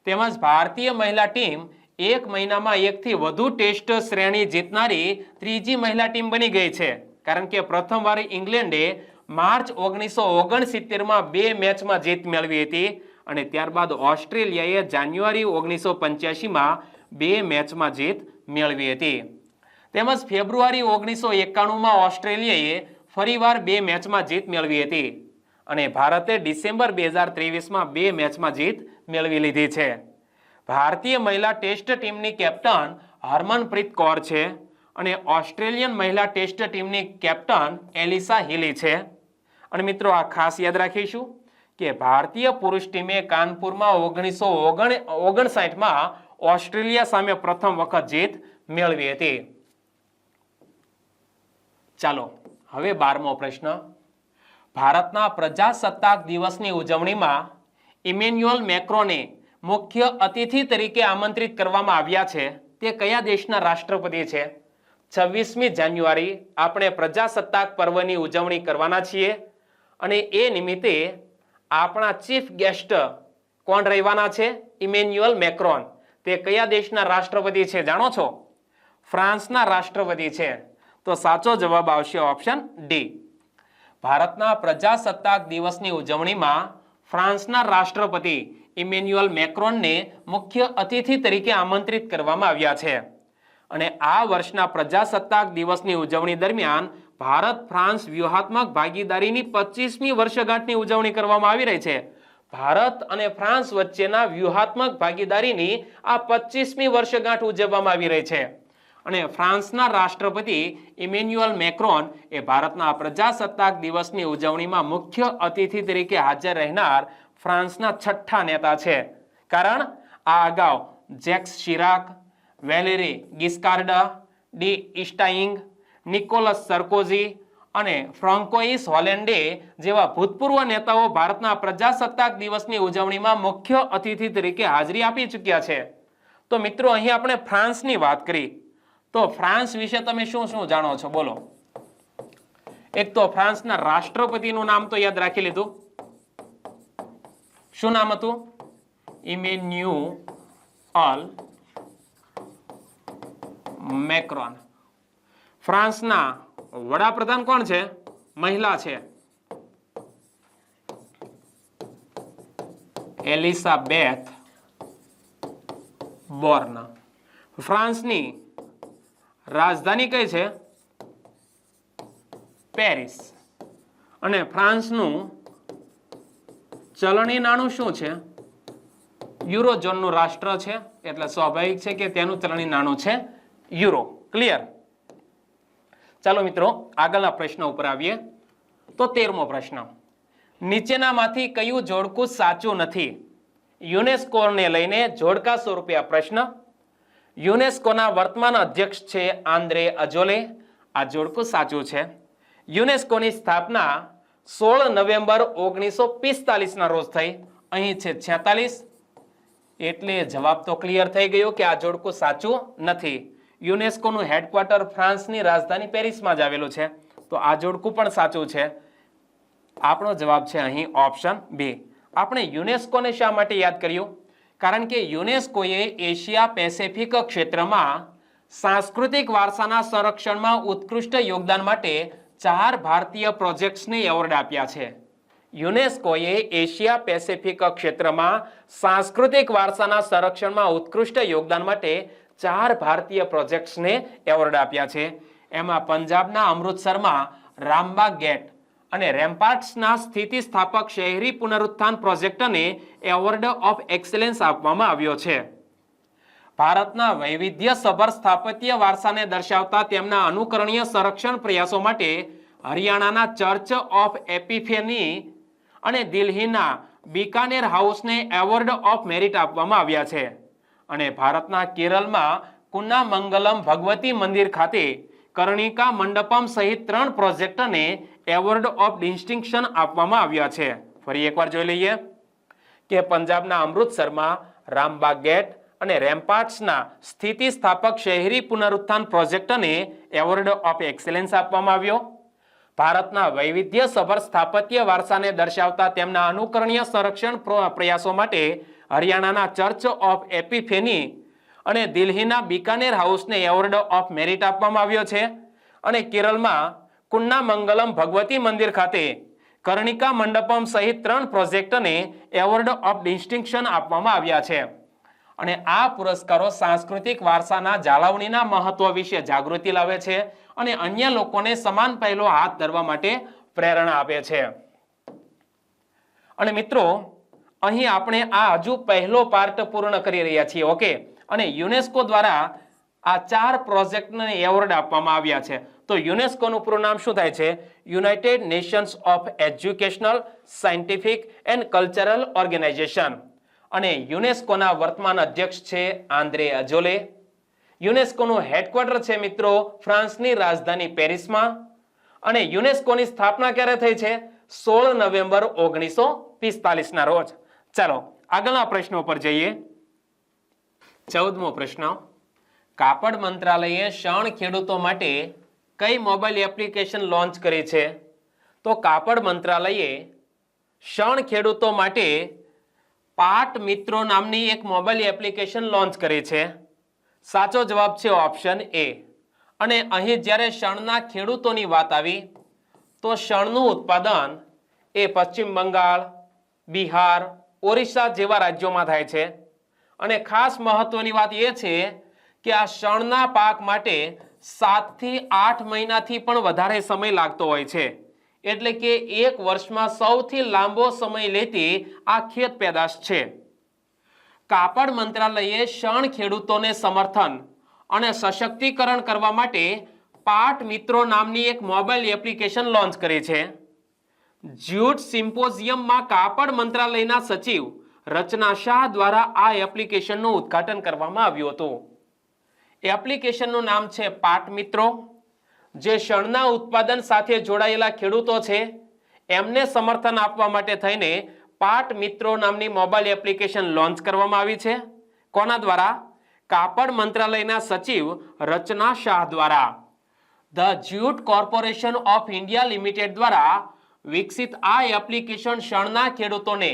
તેમજ ભારતીય મહિલા ટીમ 1 મહિનામાં 1 થી વધુ ટેસ્ટ શ્રેણી જીતનારી ત્રીજી મહિલા ટીમ બની ગઈ છે. કારણ કે પ્રથમવાર ઇંગ્લેન્ડે માર્ચ 1969માં 2 મેચમાં જીત મેળવી હતી અને ત્યારબાદ ઓસ્ટ્રેલિયાએ જાન્યુઆરી 1985માં 2 મેચમાં જીત મેળવી હતી. તેમજ ફેબ્રુઆરી 1991માં ઓસ્ટ્રેલિયાએ ફરીવાર 2 મેચમાં જીત મેળવી હતી અને ભારતે ડિસેમ્બર 2023માં 2 મેચમાં જીત મેળવી લીધી છે. ભારતીય મહિલા ટેસ્ટ ટીમની કેપ્ટન હરમનપ્રીત કૌર છે અને ઓસ્ટ્રેલિયન મહિલા ટેસ્ટ ટીમની કેપ્ટન એલિસા હિલી છે. અને મિત્રો આ ખાસ યાદ રાખીશું કે ભારતીય પુરુષ ટીમે કાનપુરમાં 1959માં ઓસ્ટ્રેલિયા સામે પ્રથમ વખત જીત મેળવી હતી. ચાલો હવે 12મો પ્રશ્ન. ભારતના પ્રજાસત્તાક દિવસની ઉજવણીમાં ઇમેન્યુઅલ મેક્રોને મુખ્ય અતિથિ તરીકે આમંત્રિત કરવામાં આવ્યા છે તે કયા દેશના રાષ્ટ્રપતિ છે? 26મી જાન્યુઆરી આપણે પ્રજાસત્તાક પર્વની ઉજવણી કરવાના છીએ અને એ નિમિત્તે આપણા ચીફ ગેસ્ટ કોણ રહેવાના છે? Emmanuel Macron. તે કયા દેશના રાષ્ટ્રપતિ છે જાણો છો? ફ્રાન્સના રાષ્ટ્રપતિ છે. તો સાચો જવાબ આવશે ઓપ્શન ડી. ભારતના પ્રજાસત્તાક દિવસની ઉજવણીમાં ફ્રાન્સના રાષ્ટ્રપતિ ઇમેન્યુઅલ મેક્રોનને મુખ્ય અતિથિ તરીકે આમંત્રિત કરવામાં આવ્યા છે. અને આ વર્ષના પ્રજાસત્તાક દિવસની ઉજવણી દરમિયાન ભારત ફ્રાન્સ વ્યૂહાત્મક ભાગીદારીની 25મી વર્ષગાંઠની ઉજવણી કરવામાં આવી રહી છે. ભારત અને ફ્રાન્સ વચ્ચેના વ્યૂહાત્મક ભાગીદારીની આ 25મી વર્ષગાંઠ ઉજવવામાં આવી રહી છે. અને ફ્રાન્સના રાષ્ટ્રપતિ ઇમેન્યુઅલ મેક્રોન એ ભારતના પ્રજાસત્તાક દિવસની ઉજવણીમાં મુખ્ય અતિથિ તરીકે હાજર રહેનાર ફ્રાન્સના 6થા નેતા છે. કારણ આ અગાઉ જેક્સ શિરાક, વેલેરી ગિસ્કાર્ડ ડી ઇસ્ટાઇંગ, નિકોલસ સરકોઝી અને ફ્રાન્કોઇસ હોલેન્ડે જેવા ભૂતપૂર્વ નેતાઓ ભારતના પ્રજાસત્તાક દિવસની ઉજવણીમાં મુખ્ય અતિથિ તરીકે હાજરી આપી ચૂક્યા છે. તો મિત્રો અહીં આપણે ફ્રાન્સની વાત કરી, તો ફ્રાન્સ વિશે તમે શું શું જાણો છો બોલો? એક તો ફ્રાન્સના રાષ્ટ્રપતિનું નામ તો યાદ રાખી લીધું. શું નામ હતું? Emmanuel Macron. ફ્રાન્સના વડાપ્રધાન કોણ છે? મહિલા છે, એલિઝાબેથ બોર્ન. ફ્રાન્સની રાજધાની કઈ છે? પેરિસ. અને ફ્રાન્સનું ચલણી નાણું શું છે? યુરોઝોનનું રાષ્ટ્ર છે એટલે સ્વાભાવિક છે કે તેનું ચલણી નાણું છે યુરો. ક્લિયર? ચાલો મિત્રો આગળના પ્રશ્ન ઉપર આવીએ. તો 13મો પ્રશ્ન. નીચેનામાંથી કયું જોડકું સાચું નથી? યુનેસ્કોને લઈને જોડકા સ્વરૂપે આ પ્રશ્ન. યુનેસ્કોના વર્તમાન અધ્યક્ષ છે આંદ્રે અજોલે. આ જોડકું સાચું છે. યુનેસ્કોની સ્થાપના 16 નવેમ્બર 1945ના રોજ થઈ. અહીં છે 46, એટલે જવાબ તો ક્લિયર થઈ ગયો કે આ જોડકું સાચું નથી. યુનેસ્કોનું હેડક્વાર્ટર ફ્રાન્સની રાજધાની પેરિસમાં જ આવેલું છે. તો આ જોડકું પણ સાચું છે. આપણો જવાબ છે અહીં ઓપ્શન બી. આપણે યુનેસ્કોને શા માટે યાદ કર્યું? કારણ કે યુનેસ્કોએ એશિયા પેસિફિક ક્ષેત્રમાં સાંસ્કૃતિક વારસાના સંરક્ષણમાં ઉત્કૃષ્ટ યોગદાન માટે 4 ભારતીય પ્રોજેક્ટ્સને એવોર્ડ આપ્યા છે. યુનેસ્કોએ એશિયા પેસિફિક ક્ષેત્રમાં સાંસ્કૃતિક વારસાના સંરક્ષણમાં ઉત્કૃષ્ટ યોગદાન માટે 4 ભારતીય પ્રોજેક્ટ્સને એવોર્ડ આપ્યા છે. એમાં પંજાબના અમૃતસરમાં રામબાગ ગેટ અને રેમ્પાર્ટ્સના સ્થિતિસ્થાપક શહેરી પુનરુત્થાન પ્રોજેક્ટને એવોર્ડ ઓફ એક્સેલન્સ આપવામાં આવ્યો છે. ભારતના વૈવિધ્યસભર સ્થાપત્ય વારસાને દર્શાવતા તેમના અનુકરણીય સંરક્ષણ પ્રયાસો માટે હરિયાણાના ચર્ચ ઓફ એપિફેની અને દિલ્હીના બીકાનેર હાઉસને એવોર્ડ ઓફ મેરિટ આપવામાં આવ્યા છે. અને ભારતના કેરળમાં કુન્નામંગલમ ભગવતી મંદિર ખાતે કર્ણિકા મંડપમ સહિત 3 પ્રોજેક્ટને એવોર્ડ ઓફ ડિસ્ટિંક્શન આપવામાં આવ્યા છે. ફરી એકવાર જોઈ લઈએ કે પંજાબના અમૃતસરમાં રામબાગ ગેટ અને રેમ્પાર્ટ્સના સ્થિતિસ્થાપક શહેરી પુનરુત્થાન પ્રોજેક્ટને એવોર્ડ ઓફ એક્સેલન્સ આપવામાં આવ્યો. ભારતના વૈવિધ્યસભર સ્થાપત્ય વારસાને દર્શાવતા તેમના અનુકરણીય સંરક્ષણ પ્રયાસો માટે હરિયાણાના ચર્ચ ઓફ એપિફેની અને દિલ્હીના બીકાનેર હાઉસને એવોર્ડ ઓફ મેરિટ આપવામાં આવ્યો છે. અને કેરળમાં કુન્નામંગલમ ભગવતી મંદિર ખાતે કર્ણિકા મંડપમ સહિત 3 પ્રોજેક્ટને એવોર્ડ ઓફ ડિસ્ટિંક્શન આપવામાં આવ્યા છે. અને આ પુરસ્કારો સાંસ્કૃતિક વારસાના જાળવણીના મહત્વ વિશે જાગૃતિ લાવે છે અને અન્ય લોકોને સમાન પહેલો હાથ ધરવા માટે પ્રેરણા આપે છે. અને મિત્રો અહીં આપણે આ હજુ પહેલો પાર્ટ પૂર્ણ કરી રહ્યા છીએ. ઓકે, અને યુનેસ્કો દ્વારા આ 4 પ્રોજેક્ટને એવોર્ડ આપવામાં આવ્યા છે. તો યુનેસ્કોનું પૂરું નામ શું થાય છે? United Nations of Educational, Scientific and Cultural Organization. અને યુનેસ્કોના વર્તમાન અધ્યક્ષ છે આંદ્રે અજોલે. યુનેસ્કોનું હેડક્વાર્ટર છે મિત્રો ફ્રાન્સની રાજધાની પેરિસમાં. અને યુનેસ્કોની સ્થાપના ક્યારે થઈ છે? 16 નવેમ્બર 1945 ના રોજ. ચાલો આગળના પ્રશ્નો પર જઈએ. 14મો પ્રશ્ન. કાપડ મંત્રાલયે શણ ખેડૂતો માટે કઈ મોબાઈલ એપ્લિકેશન લોન્ચ કરી છે? તો કાપડ મંત્રાલયે શણ ખેડૂતો માટે પાટ મિત્રો નામની એક મોબાઈલ એપ્લિકેશન લોન્ચ કરી છે. સાચો જવાબ છે ઓપ્શન એ. અને અહીં જ્યારે શણના ખેડૂતોની વાત આવી તો શણનું ઉત્પાદન એ પશ્ચિમ બંગાળ, બિહાર, ઓરિસ્સા જેવા રાજ્યોમાં થાય છે. અને ખાસ મહત્વની વાત એ છે કે આ શણના પાક માટે 7 થી 8 મહિનાથી પણ વધારે સમય લાગતો હોય છે. એટલે કે એક વર્ષમાં સૌથી લાંબો સમય લેતી આ ખેત પેદાશ છે. કાપડ મંત્રાલયે શણ ખેડૂતોને સમર્થન અને સશક્તિકરણ કરવા માટે પાટ મિત્રો નામની એક મોબાઈલ એપ્લિકેશન લોન્ચ કરી છે. જ્યુટ સિમ્પોઝિયમમાં કાપડ મંત્રાલયના સચિવ રચના શાહ દ્વારા આ એપ્લિકેશનનું ઉદ્ઘાટન કરવામાં આવ્યું હતું. એપ્લિકેશનનું નામ છે પાટ મિત્રો. જે શણના ઉત્પાદન સાથે જોડાયેલા ખેડૂતો છે એમને સમર્થન આપવા માટે થઈને પાટ મિત્રો નામની મોબાઈલ એપ્લિકેશન લોન્ચ કરવામાં આવી છે. કોના દ્વારા? કાપડ મંત્રાલયના સચિવ રચના શાહ દ્વારા. The Jute Corporation of India limited દ્વારા વિકસિત આ એપ્લિકેશન શણના ખેડૂતોને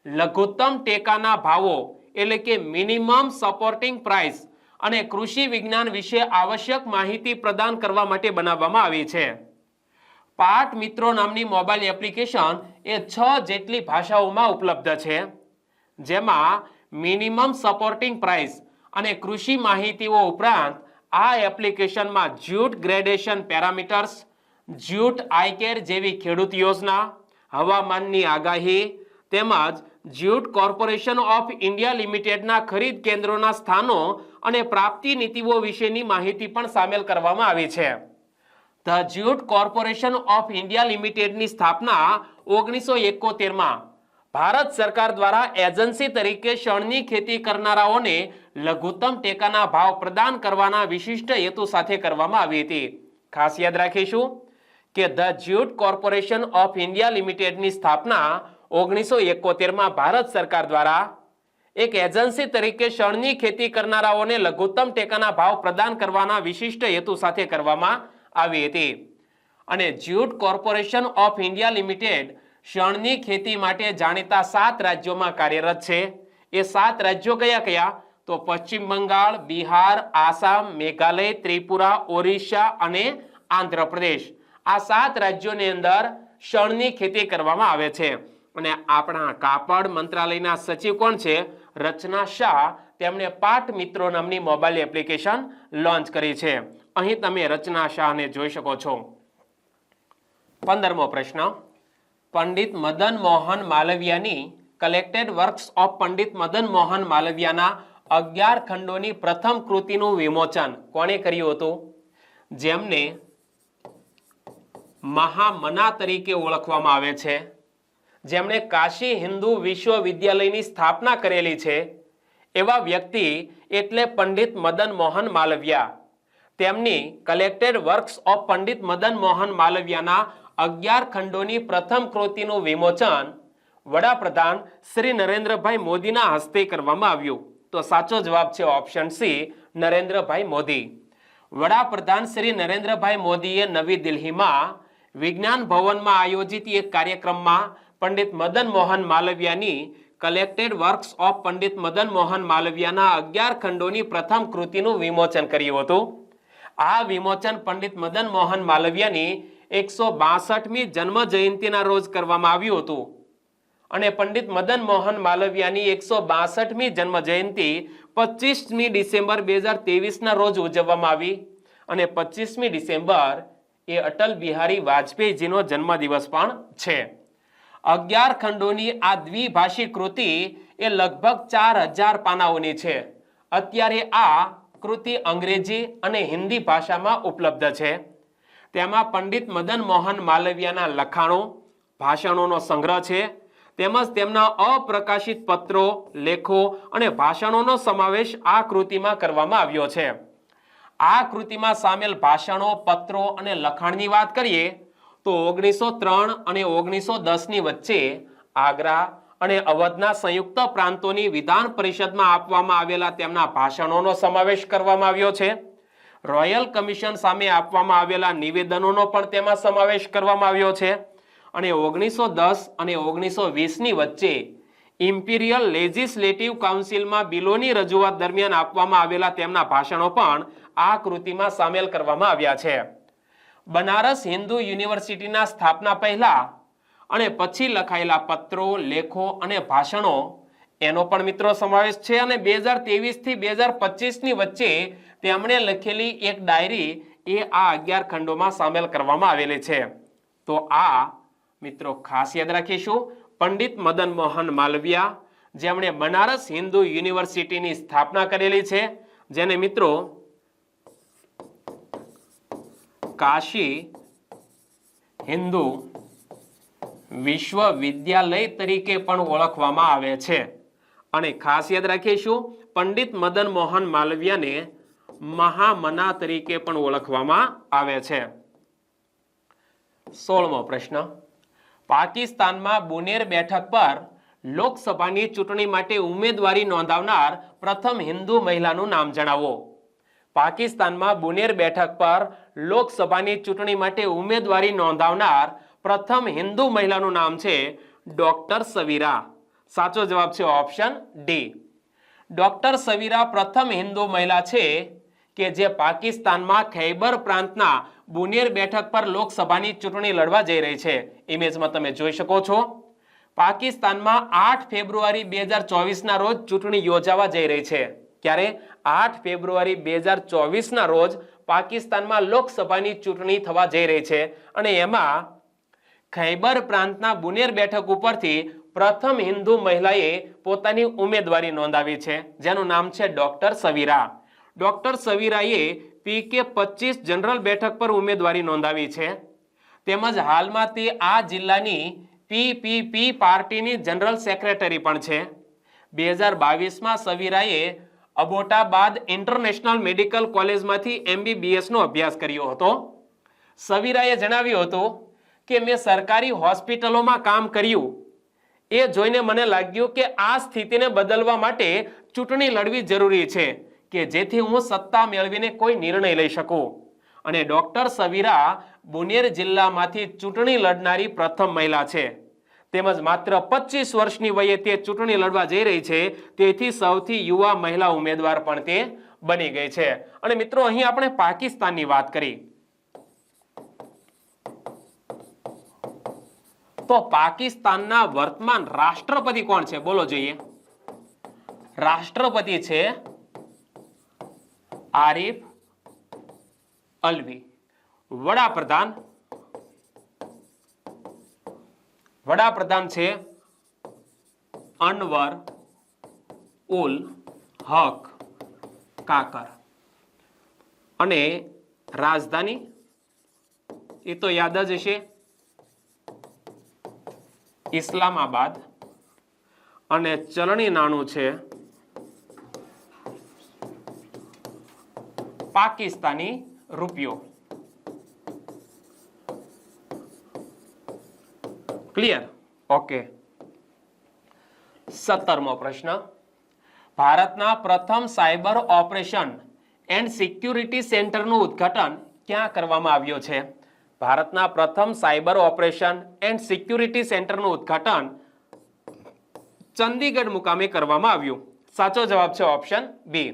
લઘુત્તમ ટેકાના ભાવો એટલે કે મિનિમમ સપોર્ટિંગ પ્રાઇસ અને કૃષિ વિજ્ઞાન વિશે આવશ્યક માહિતી પ્રદાન કરવા માટે બનાવવામાં આવી છે. પાટ મિત્રો નામની મોબાઈલ એપ્લિકેશન એ 6 જેટલી ભાષાઓમાં ઉપલબ્ધ છે. જેમાં મિનિમમ સપોર્ટિંગ પ્રાઇસ અને કૃષિ માહિતીઓ ઉપરાંત આ એપ્લિકેશનમાં જ્યુટ ગ્રેડેશન પેરામીટર્સ, જ્યુટ આઈકેર જેવી ખેડૂત યોજના, હવામાનની આગાહી તેમજ જ્યુટ કોર્પોરેશન ઓફ ઇન્ડિયા લિમિટેડના ખરીદ કેન્દ્રોના સ્થાનો અને પ્રાપ્તિ નીતિઓ વિશેની માહિતી પણ સામેલ કરવામાં આવી છે. The Jute Corporation of India લિમિટેડની સ્થાપના 1971માં ભારત સરકાર દ્વારા એજન્સી તરીકે શણની ખેતી કરનારાઓને લઘુત્તમ ટેકાના ભાવ પ્રદાન કરવાના વિશિષ્ટ હેતુ સાથે કરવામાં આવી હતી. ખાસ યાદ રાખીશું કે the Jute Corporation of India લિમિટેડની સ્થાપના 1971માં ભારત સરકાર દ્વારા એક એજન્સી તરીકે શણની ખેતી કરનારાઓને લઘુત્તમ ટેકાના ભાવ પ્રદાન કરવાના વિશિષ્ટ હેતુ સાથે કરવામાં આવી હતી. અને Jute Corporation of India Limited શણની ખેતી માટે જાણીતા 7 રાજ્યોમાં કાર્યરત છે. એ 7 રાજ્યો કયા કયા? તો પશ્ચિમ બંગાળ, બિહાર, આસામ, મેઘાલય, ત્રિપુરા, ઓરિસ્સા અને આંધ્રપ્રદેશ. આ 7 રાજ્યોની અંદર શણની ખેતી કરવામાં આવે છે. અને આપણા કાપડ મંત્રાલયના સચિવ કોણ છે? રચના શાહ. તેમણે પાટ મિત્રો નામની મોબાઈલ એપ્લિકેશન લોન્ચ કરી છે. અહીં તમે રચના શાહને જોઈ શકો છો. 15મો પ્રશ્ન. પંડિત મદન મોહન માલવિયાની collected works of Pandit Madan Mohan માલવિયાના 11 ખંડોની પ્રથમ કૃતિનું વિમોચન કોણે કર્યું હતું? જેમને મહામના તરીકે ઓળખવામાં આવે છે, જેમણે કાશી હિન્દુ વિશ્વવિદ્યાલયની સ્થાપના કરેલી છે, એવા વ્યક્તિ એટલે પંડિત મદન મોહન માલવિયા. તેમની collected works of Pandit Madan Mohan માલવિયાના 11 ખંડોની પ્રથમ કૃતિનું વિમોચન વડાપ્રધાન શ્રી નરેન્દ્રભાઈ મોદીના હસ્તે કરવામાં આવ્યું. તો સાચો જવાબ છે ઓપ્શન સી, નરેન્દ્રભાઈ મોદી. વડાપ્રધાન શ્રી નરેન્દ્રભાઈ મોદીએ નવી દિલ્હીમાં વિજ્ઞાન ભવનમાં આયોજિત એક કાર્યક્રમમાં પંડિત મદન મોહન માલવિયાની collected works of Pandit Madan Mohan માલવિયાના 11 ખંડોની પ્રથમ કૃતિનું વિમોચન કર્યું હતું. આ વિમોચન પંડિત મદન મોહન માલવિયાની 162મી જન્મ જયંતિના રોજ કરવામાં આવ્યું હતું. અને પંડિત મદન મોહન માલવિયાની 162મી જન્મ જયંતિ 25મી ડિસેમ્બર 2023ના રોજ ઉજવવામાં આવી. અને 25મી ડિસેમ્બર એ અટલ બિહારી વાજપેયીજીનો જન્મદિવસ પણ છે. 11 ખંડોની આ દ્વિભાષી કૃતિ એ લગભગ 4000 પાનાઓની છે. અત્યારે આ કૃતિ અંગ્રેજી અને હિન્દી ભાષામાં ઉપલબ્ધ છે. તેમાં પંડિત મદન મોહન માલવિયાના લખાણો, ભાષણોનો સંગ્રહ છે, તેમજ તેમના અપ્રકાશિત પત્રો, લેખો અને ભાષણોનો સમાવેશ આ કૃતિમાં કરવામાં આવ્યો છે. આ કૃતિમાં સામેલ ભાષણો, પત્રો અને લખાણની વાત કરીએ તો 1903 અને 1910ની વચ્ચે આગ્રા અને અવધના સંયુક્ત પ્રાંતોની વિધાન પરિષદમાં આપવામાં આવેલા તેમના ભાષણોનો સમાવેશ કરવામાં આવ્યો છે. રોયલ કમિશન સામે આપવામાં આવેલા નિવેદનોનો પણ તેમાં સમાવેશ કરવામાં આવ્યો છે. અને 1910 અને 1920ની વચ્ચે ઇમ્પિરિયલ લેજિસ્લેટિવ કાઉન્સિલમાં બિલોની રજૂઆત દરમિયાન આપવામાં આવેલા તેમના ભાષણો પણ આ કૃતિમાં સામેલ કરવામાં આવ્યા છે. બનારસ હિન્દુ યુનિવર્સિટીના સ્થાપના પહેલા અને પછી લખાયેલા પત્રો, લેખો અને ભાષણો એનો પણ મિત્રો સમાવેશ છે. અને 2023 થી 2025ની વચ્ચે તેમણે લખેલી એક ડાયરી એ આ 11 ખંડોમાં સામેલ કરવામાં આવેલી છે. તો આ મિત્રો ખાસ યાદ રાખીશું, પંડિત મદન મોહન માલવિયા, જેમણે બનારસ હિન્દુ યુનિવર્સિટીની સ્થાપના કરેલી છે, જેને મિત્રો કાશી હિન્દુ વિશ્વવિદ્યાલય તરીકે પણ ઓળખવામાં આવે છે. અને ખાસ યાદ રાખીશું, પંડિત મદન મોહન માલવિયાને મહામના તરીકે પણ ઓળખવામાં આવે છે. 16મો પ્રશ્ન, પાકિસ્તાનમાં બુનેર બેઠક પર લોકસભાની ચૂંટણી માટે ઉમેદવારી નોંધાવનાર પ્રથમ હિન્દુ મહિલાનું નામ જણાવો. પાકિસ્તાનમાં બુનેર બેઠક પર લોકસભાની ચૂંટણી માટે ઉમેદવારી નોંધાવનાર પ્રથમ હિન્દુ મહિલાનું નામ છે ડોક્ટર સવીરા. સાચો જવાબ છે ઓપ્શન ડી. ડોક્ટર સવીરા પ્રથમ હિન્દુ મહિલા છે કે જે પાકિસ્તાનમાં ખૈબર પ્રાંતના બુનેર બેઠક પર લોકસભાની ચૂંટણી લડવા જઈ રહી છે. ઇમેજમાં તમે જોઈ શકો છો. પાકિસ્તાનમાં 8 ફેબ્રુઆરી 2024ના રોજ ચૂંટણી યોજાવા જઈ રહી છે. ક્યારે? 8 ફેબ્રુઆરી 2024ના રોજ પાકિસ્તાનમાં લોકસભાની ચૂંટણી થવા જઈ રહી છે. અને એમાં ખૈબર પ્રાંતના બુનેર બેઠક ઉપરથી પ્રથમ હિન્દુ મહિલાએ પોતાની ઉમેદવારી નોંધાવી છે, જેનું નામ છે ડોક્ટર સવીરા. ડોક્ટર સવીરાએ PK25 જનરલ બેઠક પર ઉમેદવારી નોંધાવી છે. તેમજ હાલમાં તે આ જિલ્લાની PPP પાર્ટીની જનરલ સેક્રેટરી પણ છે. 2022માં સવીરાએ અબોટાબાદ ઇન્ટરનેશનલ મેડિકલ કોલેજમાંથી MBBS નો અભ્યાસ કર્યો હતો. સવીરાએ જણાવ્યું હતું કે મેં સરકારી હોસ્પિટલોમાં કામ કર્યું, એ જોઈને મને લાગ્યું કે આ સ્થિતિને બદલવા માટે ચૂંટણી લડવી જરૂરી છે કે જેથી હું સત્તા મેળવીને કોઈ નિર્ણય લઈ શકું. અને ડોક્ટર સવીરા બુનેર જિલ્લામાંથી ચૂંટણી લડનારી પ્રથમ મહિલા છે. તેમજ માત્ર 25 વર્ષની વયે તે ચૂંટણી લડવા જઈ રહી છે, તેથી સૌથી યુવા મહિલા ઉમેદવાર પણ તે બની ગઈ છે. અને મિત્રો અહીં આપણે પાકિસ્તાનની વાત કરી તો પાકિસ્તાનના વર્તમાન રાષ્ટ્રપતિ કોણ છે? બોલો જોઈએ. રાષ્ટ્રપતિ છે આરિફ અલ્વી. વડાપ્રધાન છે અનવર ઉલ હક કાકર. અને રાજધાની એ તો યાદ જ હશે, ઇસ્લામાબાદ. અને ચલણી નાણું છે પાકિસ્તાની રૂપિયો. ક્લિયર? ઓકે. 17મો પ્રશ્ન, ભારતના પ્રથમ સાયબર ઓપરેશન એન્ડ સિક્યુરિટી સેન્ટરનું ઉદ્ઘાટન ક્યાં કરવામાં આવ્યું છે? ભારતના પ્રથમ સાયબર ઓપરેશન એન્ડ સિક્યુરિટી સેન્ટરનું ઉદ્ઘાટન ચંદીગઢ મુકામે કરવામાં આવ્યું. સાચો જવાબ છે ઓપ્શન બી.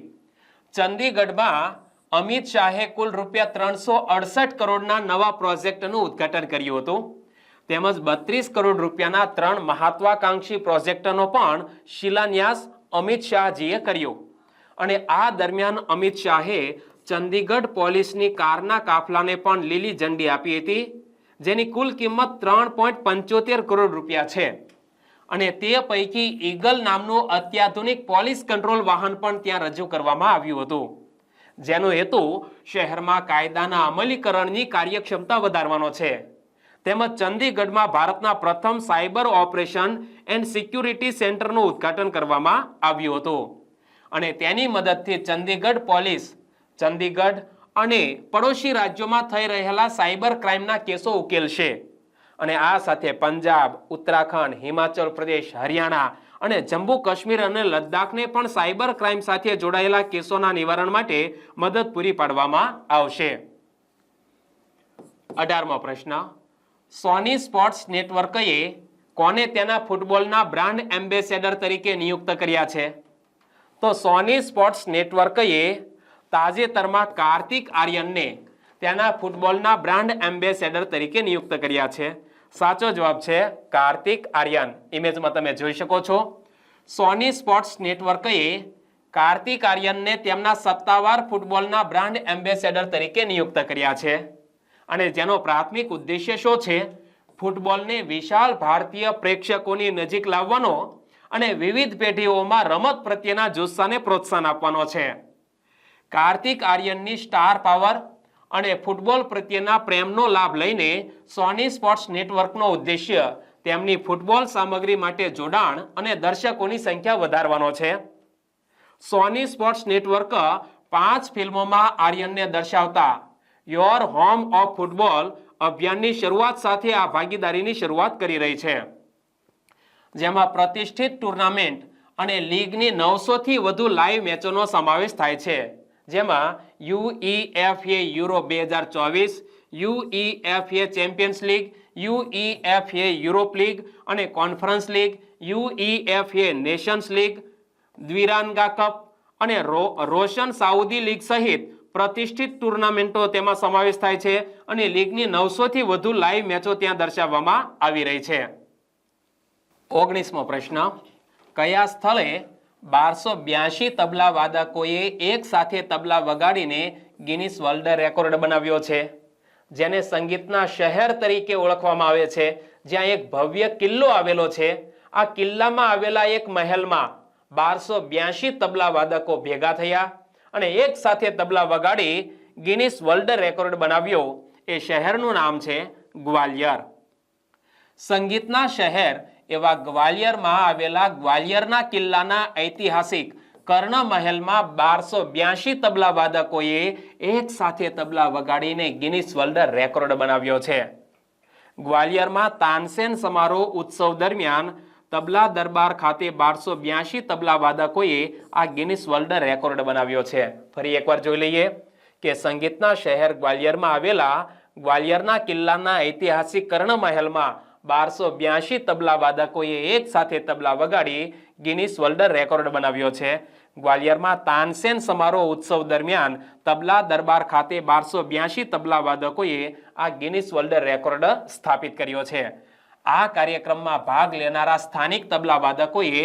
ચંદીગઢમાં અમિત શાહે કુલ ₹368 કરોડના નવા પ્રોજેક્ટનું ઉદ્ઘાટન કર્યું હતું. તેમજ 32 કરોડ રૂપિયાના 3 મહત્વાકાંક્ષી પ્રોજેક્ટનો પણ શિલાન્યાસ અમિત શાહજીએ કર્યો. અને આ દરમિયાન અમિત શાહે ચંદીગઢ પોલીસની કારના કાફલાને પણ લીલી ઝંડી આપી હતી, જેની કુલ કિંમત 3.75 કરોડ રૂપિયા છે. અને તે પૈકી ઈગલ નામનું અત્યાધુનિક પોલીસ કંટ્રોલ વાહન પણ ત્યાં રજૂ કરવામાં આવ્યું હતું. જેનો હેતુ શહેરમાં કાયદાના અમલીકરણની કાર્યક્ષમતા વધારવાનો છે. તેમજ ચંદીગઢમાં ભારતના પ્રથમ સાયબર ઓપરેશન એન્ડ સિક્યુરિટી સેન્ટરનું ઉદ્ઘાટન કરવામાં આવ્યું હતું અને તેની મદદથી ચંદીગઢ પોલીસ ચંદીગઢ અને પડોશી રાજ્યોમાં થઈ રહેલા સાયબર ક્રાઇમના કેસો ઉકેલશે. અને આ સાથે પંજાબ, ઉત્તરાખંડ, હિમાચલ પ્રદેશ, હરિયાણા અને જમ્મુ કાશ્મીર અને લદ્દાખને પણ સાયબર ક્રાઇમ સાથે જોડાયેલા કેસોના નિવારણ માટે મદદ પૂરી પાડવામાં આવશે. 18મો પ્રશ્ન, સોની સ્પોર્ટ્સ નેટવર્કએ કોને તેના ફૂટબોલના બ્રાન્ડ એમ્બેસેડર તરીકે નિયુક્ત કર્યા છે? તો સોની સ્પોર્ટ્સ નેટવર્કએ તાજેતરમાં કાર્તિક આર્યનને તેના ફૂટબોલના બ્રાન્ડ એમ્બેસેડર તરીકે નિયુક્ત કર્યા છે. સાચો જવાબ છે કાર્તિક આર્યન. ઇમેજમાં તમે જોઈ શકો છો. સોની સ્પોર્ટ્સ નેટવર્કએ કાર્તિક આર્યનને તેમના સત્તાવાર ફૂટબોલના બ્રાન્ડ એમ્બેસેડર તરીકે નિયુક્ત કર્યા છે અને જેનો પ્રાથમિક ઉદ્દેશ્ય શું છે? ફૂટબોલને વિશાળ ભારતીય પ્રેક્ષકોની નજીક લાવવાનો અને વિવિધ પેઢીઓમાં રમત પ્રત્યેના જુસ્સાને પ્રોત્સાહન આપવાનો છે. કાર્તિક આર્યનની સ્ટાર પાવર અને ફૂટબોલ પ્રત્યેના પ્રેમનો લાભ લઈને સોની સ્પોર્ટ્સ નેટવર્કનો ઉદ્દેશ્ય તેમની ફૂટબોલ સામગ્રી માટે જોડાણ અને દર્શકોની સંખ્યા વધારવાનો છે. સોની સ્પોર્ટ્સ નેટવર્ક 5 ફિલ્મોમાં આર્યનને દર્શાવતા યોર હોમ ઓફ ફૂટબોલ અભિયાનની શરૂઆત સાથે આ ભાગીદારીની શરૂઆત કરી રહી છે, જેમાં પ્રતિષ્ઠિત ટુર્નામેન્ટ અને લીગની 900 થી વધુ લાઈવ મેચોનો સમાવેશ થાય છે, જેમાં UEFA Euro 2024, UEFA Champions League, UEFA Europe League અને Conference League, UEFA Nations League, દ્વિરાંગા કપ અને રોશન સાઉદી લીગ સહિત પ્રતિષ્ઠિત ટુર્નામેન્ટો તેમાં સમાવેશ થાય છે અને લીગની 900 થી વધુ લાઈવ મેચો ત્યાં દર્શાવવામાં આવી રહી છે. 19મો પ્રશ્ન, કયા સ્થળે 1282 તબલા વાદકોએ એક સાથે તબલા વગાડીને ગિનિસ વર્લ્ડ રેકોર્ડ બનાવ્યો છે, જેને સંગીતના શહેર તરીકે ઓળખવામાં આવે છે, જ્યાં એક ભવ્ય કિલ્લો આવેલો છે? આ કિલ્લામાં આવેલા એક મહેલમાં 1282 તબલા વાદકો ભેગા થયા અને એક સાથે તબલા વગાડી ગિનિસ વર્લ્ડ રેકોર્ડ બનાવ્યો. એ શહેરનું નામ છે ગ્વાલિયર. સંગીતના શહેર એવા ગ્વાલિયરમાં આવેલા ગ્વાલિયરના કિલ્લાના ઐતિહાસિક કર્ણ મહેલમાં 1282 તબલા વાદકોએ એક સાથે તબલા વગાડીને ગિનિસ વર્લ્ડ રેકોર્ડ બનાવ્યો છે. ગ્વાલિયરમાં તાનસેન સમારોહ ઉત્સવ દરમિયાન તબલા દરબાર ખાતે 1282 તબલા વાદકોએ આ ગિનિસ વર્લ્ડ રેકોર્ડ બનાવ્યો છે. ફરી એકવાર જોઈ લઈએ કે સંગીતના શહેર ગ્વાલિયરમાં આવેલા ગ્વાલિયરના કિલ્લાના ઐતિહાસિક કર્ણ મહેલમાં 1282 તબલા વાદકોએ એક સાથે તબલા વગાડી ગિનિસ વર્લ્ડ રેકોર્ડ બનાવ્યો છે. ગ્વાલિયરમાં તાનસેન સમારોહ ઉત્સવ દરમિયાન તબલા દરબાર ખાતે 1282 તબલા વાદકોએ આ ગિનિસ વર્લ્ડ રેકોર્ડ સ્થાપિત કર્યો છે. આ કાર્યક્રમમાં ભાગ લેનારા સ્થાનિક તબલા વાદકોએ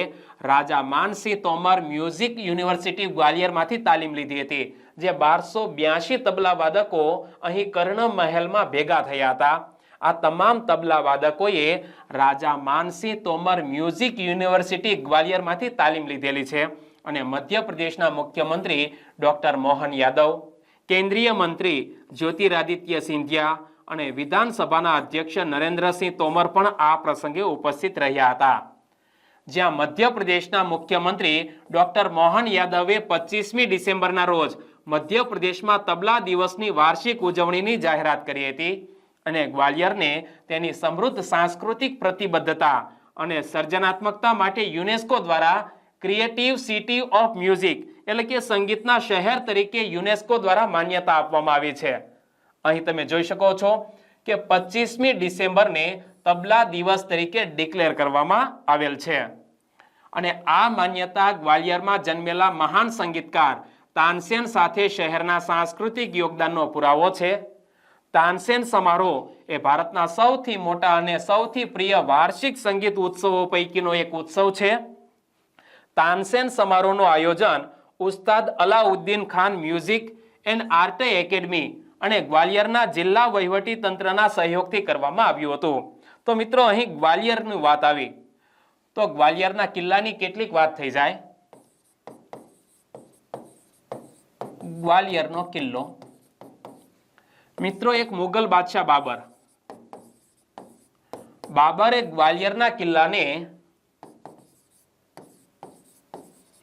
રાજા માનસિંહ તોમર મ્યુઝિક યુનિવર્સિટી ગ્વાલિયરમાંથી તાલીમ લીધી હતી, જે 1282 તબલા વાદકો અહીં કર્ણ મહેલમાં ભેગા થયા હતા. આ તમામ તબલા વાદકોએ રાજા માનસિંહ તોમર મ્યુઝિક યુનિવર્સિટી ગ્વાલિયરમાંથી તાલીમ લીધેલી છે અને મધ્યપ્રદેશના મુખ્યમંત્રી ડોક્ટર મોહન યાદવ, કેન્દ્રીય મંત્રી જ્યોતિરાદિત્ય સિંધિયા અને વિધાનસભાના અધ્યક્ષ નરેન્દ્રસિંહ તોમર પણ આ પ્રસંગે ઉપસ્થિત રહ્યા હતા. જ્યાં મધ્યપ્રદેશના મુખ્યમંત્રી ડોક્ટર મોહન યાદવે 25મી ડિસેમ્બરના રોજ મધ્યપ્રદેશમાં તબલા દિવસની વાર્ષિક ઉજવણીની જાહેરાત કરી હતી અને ગ્વાલિયરને તેની સમૃદ્ધ સાંસ્કૃતિક પ્રતિબદ્ધતા અને સર્જનાત્મકતા માટે યુનેસ્કો દ્વારા ક્રિએટિવ સિટી ઓફ મ્યુઝિક એટલે કે સંગીતના શહેર તરીકે યુનેસ્કો દ્વારા માન્યતા આપવામાં આવી છે. અહીં તમે જોઈ શકો છો કે 25મી ડિસેમ્બરને તબલા દિવસ તરીકે ડિક્લેર કરવામાં આવેલ છે અને આ માન્યતા ગ્વાલિયરમાં જન્મેલા મહાન સંગીતકાર તાનસેન સાથે શહેરના સાંસ્કૃતિક યોગદાનનો પુરાવો છે. તાનસેન સમારોહ એ ભારતના સૌથી મોટા અને સૌથી પ્રિય વાર્ષિક સંગીત ઉત્સવો પૈકીનો એક ઉત્સવ છે. તાનસેન સમારોહનું આયોજન Ustad Allauddin Khan music and art academy અને ગ્વાલિયરના જિલ્લા વહીવટી તંત્રના સહયોગથી કરવામાં આવ્યું હતું. તો મિત્રો અહીં ગ્વાલિયરની વાત આવી તો ગ્વાલિયરના કિલ્લાની કેટલીક વાત થઈ જાય. ગ્વાલિયરનો કિલ્લો. મિત્રો, એક મુગલ બાદશાહ બાબરે ગ્વાલિયરના કિલ્લાને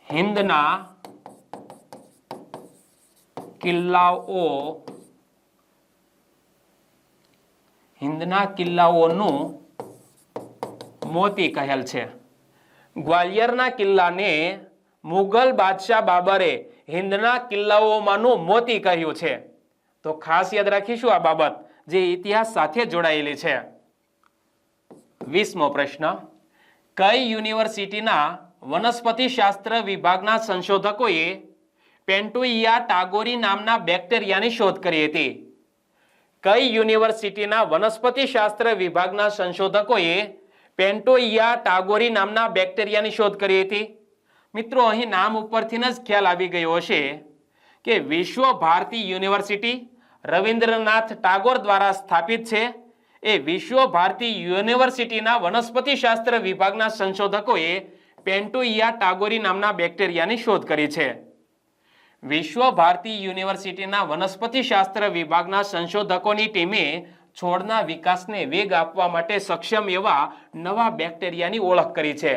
હિંદના કિલ્લાઓનું મોતી કહેલ છે. ગ્વાલિયરના કિલ્લાને મુગલ બાદશાહ બાબરે હિંદના કિલ્લાઓમાંનું મોતી કહ્યું છે. તો ખાસ યાદ રાખીશું આ બાબત જે ઇતિહાસ સાથે જોડાયેલી છે. 20મો પ્રશ્ન, કઈ યુનિવર્સિટીના વનસ્પતિશાસ્ત્ર વિભાગના સંશોધકોએ પેન્ટોઇયા ટાગોરી નામના બેક્ટેરિયાની શોધ કરી હતી? કઈ યુનિવર્સિટીના વનસ્પતિશાસ્ત્ર વિભાગના સંશોધકોએ પેન્ટોઇયા ટાગોરી નામના બેક્ટેરિયાની શોધ કરી હતી? મિત્રો, અહીં નામ ઉપરથી જ ખ્યાલ આવી ગયો હશે કે વિશ્વ ભારતી યુનિવર્સિટી રવિન્દ્રનાથ ટાગોર દ્વારા સ્થાપિત છે. એ વિશ્વ ભારતી યુનિવર્સિટીના વનસ્પતિશાસ્ત્ર વિભાગના સંશોધકોએ પેન્ટોઇયા ટાગોરી નામના બેક્ટેરિયાની શોધ કરી છે. વિશ્વ ભારતી યુનિવર્સિટીના વનસ્પતિશાસ્ત્ર વિભાગના સંશોધકોની ટીમે છોડના વિકાસને વેગ આપવા માટે સક્ષમ એવા નવા બેક્ટેરિયાની ઓળખ કરી છે.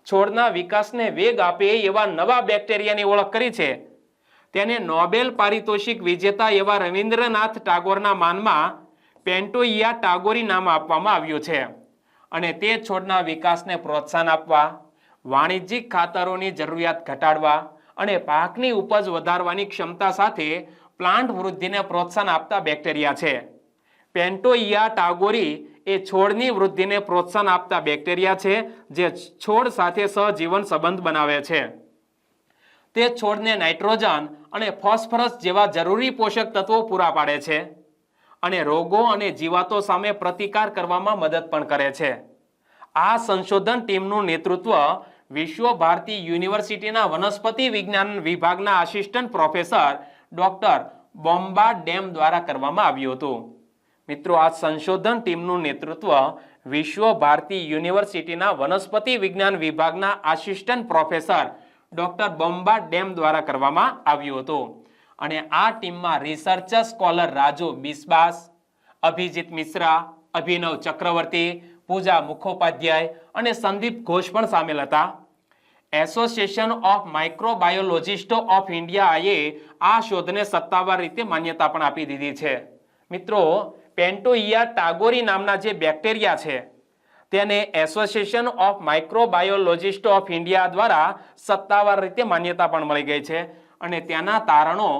છોડના વિકાસને વેગ આપે એવા નવા બેક્ટેરિયાની ઓળખ કરી છે. તેને નોબેલ પારિતોષિક વિજેતા એવા રવિન્દ્રનાથ ટાગોરના માનમાં પેન્ટોઇયા ટાગોરી નામ આપવામાં આવ્યું છે. અને તે છોડના વિકાસને પ્રોત્સાહન આપવા, વાણિજ્યિક ખાતરોની જરૂરિયાત ઘટાડવા અને પાકની ઉપજ વધારવાની ક્ષમતા સાથે પ્લાન્ટ વૃદ્ધિને પ્રોત્સાહન આપતા બેક્ટેરિયા છે. પેન્ટોઇયા ટાગોરી એ છોડની વૃદ્ધિને પ્રોત્સાહન આપતા બેક્ટેરિયા છે જે છોડ સાથે સહજીવન સંબંધ બનાવે છે. તે છોડને નાઇટ્રોજન અને ફોસ્ફરસ જેવા જરૂરી પોષક તત્વો પૂરા પાડે છે અને રોગો અને જીવાતો સામે પ્રતિકાર કરવામાં મદદ પણ કરે છે. આ સંશોધન ટીમનું નેતૃત્વ વિશ્વ ભારતી યુનિવર્સિટીના વનસ્પતિ વિજ્ઞાન વિભાગના આસિસ્ટન્ટ પ્રોફેસર ડોક્ટર બોમ્બાર્ડેમ દ્વારા કરવામાં આવ્યું હતું. મિત્રો, આ સંશોધન ટીમનું નેતૃત્વ વિશ્વ ભારતી યુનિવર્સિટીના વનસ્પતિ વિજ્ઞાન વિભાગના આસિસ્ટન્ટ પ્રોફેસર ડોક્ટર બોમ્બાર્ડેમ દ્વારા કરવામાં આવ્યું હતું. અને આ ટીમમાં રિસર્ચર સ્કોલર રાજુ બિસ્વાસ, અભિજીત મિશ્રા, અભિનવ ચક્રવર્તી, પૂજા મુખોપાધ્યાય અને સંદીપ ઘોષ પણ સામેલ હતા. એસોસિએશન ઓફ માઇક્રોબાયોલોજિસ્ટ ઓફ ઇન્ડિયાએ આ શોધને સત્તાવાર રીતે માન્યતા પણ આપી દીધી છે. મિત્રો, પેન્ટોઇયા ટાગોરી નામના જે બેક્ટેરિયા છે તેને એસોસિએશન ઓફ માઇક્રોબાયોલોજિસ્ટ ઓફ ઇન્ડિયા દ્વારા સત્તાવાર રીતે માન્યતા પણ મળી ગઈ છે અને તેના તારણો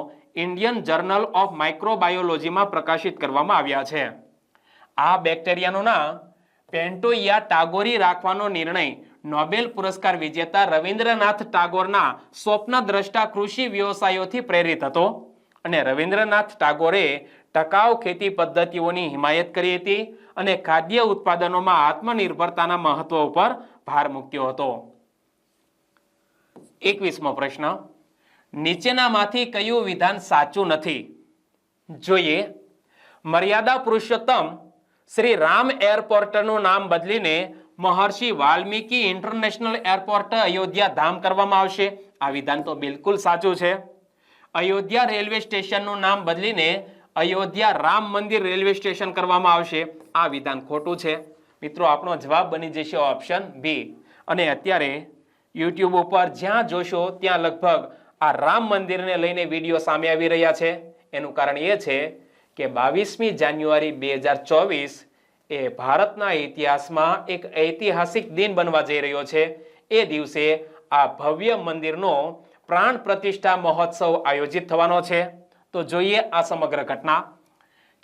ઇન્ડિયન જર્નલ ઓફ માઇક્રોબાયોલોજીમાં પ્રકાશિત કરવામાં આવ્યા છે. આ બેક્ટેરિયાનું નામ પેન્ટોઇયા ટાગોરી રાખવાનો નિર્ણય નોબેલ પુરસ્કાર વિજેતા રવિન્દ્રનાથ ટાગોરના સ્વપ્નદ્રષ્ટા કૃષિ વ્યવસાયોથી પ્રેરિત હતો અને રવિન્દ્રનાથ ટાગોરે ટકાઉ ખેતી પદ્ધતિઓની હિમાયત કરી હતી અને ખાદ્ય ઉત્પાદનોમાં આત્મનિર્ભરતાના મહત્વ ઉપર ભાર મૂક્યો હતો. 21મો પ્રશ્ન, નીચેનામાંથી કયું વિધાન સાચું નથી? જોઈએ. મર્યાદા પુરુષોત્તમ શ્રી રામ એરપોર્ટનું નામ બદલીને મહર્ષિ વાલ્મીકી ઇન્ટરનેશનલ એરપોર્ટ અયોધ્યા ધામ કરવામાં આવશે. આ વિધાન તો બિલકુલ સાચું છે. અયોધ્યા રેલવે સ્ટેશનનું નામ બદલીને અયોધ્યા રામ મંદિર રેલવે સ્ટેશન કરવામાં આવશે. આ વિધાન ખોટું છે. મિત્રો, આપણો જવાબ બની જશે ઓપ્શન બી. અને અત્યારે યુટ્યુબ ઉપર જ્યાં જોશો ત્યાં લગભગ આ રામ મંદિરને લઈને વિડીયો સામે આવી રહ્યા છે. એનું કારણ એ છે કે 22મી જાન્યુઆરી 2024 એ ભારતના ઇતિહાસમાં એક ઐતિહાસિક દિન બનવા જઈ રહ્યો છે. એ દિવસે આ ભવ્ય મંદિરનો પ્રાણ પ્રતિષ્ઠા મહોત્સવ આયોજિત થવાનો છે. તો જોઈએ આ સમગ્ર ઘટના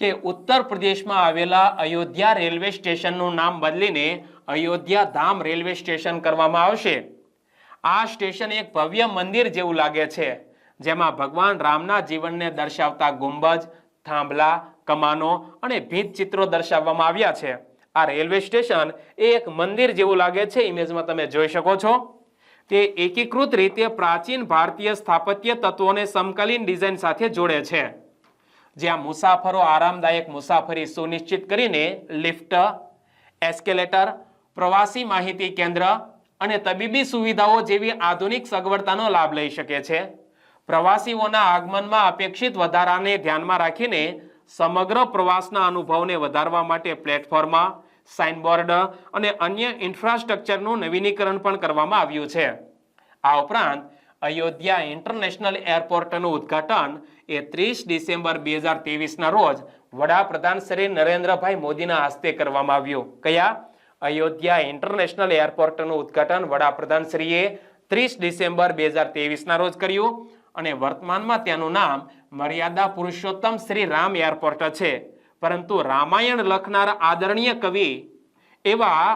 કે ઉત્તર પ્રદેશમાં આવેલા અયોધ્યા રેલવે સ્ટેશનનું નામ બદલીને અયોધ્યા ધામ રેલવે સ્ટેશન કરવામાં આવશે. આ સ્ટેશન એક ભવ્ય મંદિર જેવું લાગે છે જેમાં ભગવાન રામના જીવનને દર્શાવતા ગુંબજ, થાંભલા, કમાનો અને ભીંત ચિત્રો દર્શાવવામાં આવ્યા છે. આ રેલવે સ્ટેશન એ એક મંદિર જેવું લાગે છે. ઇમેજમાં તમે જોઈ શકો છો. તે એકીકૃત રીતે પ્રાચીન ભારતીય સ્થાપત્ય તત્વોને સમકાલીન ડિઝાઇન સાથે જોડે છે, જ્યાં મુસાફરો આરામદાયક મુસાફરી સુનિશ્ચિત કરીને લિફ્ટ, એસ્કેલેટર, પ્રવાસી માહિતી કેન્દ્ર અને તબીબી સુવિધાઓ જેવી આધુનિક સગવડતાનો લાભ લઈ શકે છે. પ્રવાસીઓના આગમનમાં અપેક્ષિત વધારાને ધ્યાનમાં રાખીને સમગ્ર પ્રવાસના અનુભવને વધારવા માટે પ્લેટફોર્મ, સાઇનબોર્ડ અને અન્ય ઇન્ફ્રાસ્ટ્રક્ચરનું નવીનીકરણ પણ કરવામાં આવ્યું છે. આ ઉપરાંત અયોધ્યા ઇન્ટરનેશનલ એરપોર્ટનું ઉદ્ઘાટન એ 30 ડિસેમ્બર 2023ના રોજ વડાપ્રધાન શ્રી નરેન્દ્રભાઈ મોદીના હસ્તે કરવામાં આવ્યું. કયા? અયોધ્યા ઇન્ટરનેશનલ એરપોર્ટનું ઉદ્ઘાટન વડાપ્રધાન શ્રીએ 30 ડિસેમ્બર 2023ના રોજ કર્યું અને વર્તમાનમાં તેનું નામ મર્યાદા પુરુષોત્તમ શ્રી રામ એરપોર્ટ છે. પરંતુ રામાયણ લખનાર આદરણીય કવિ એવા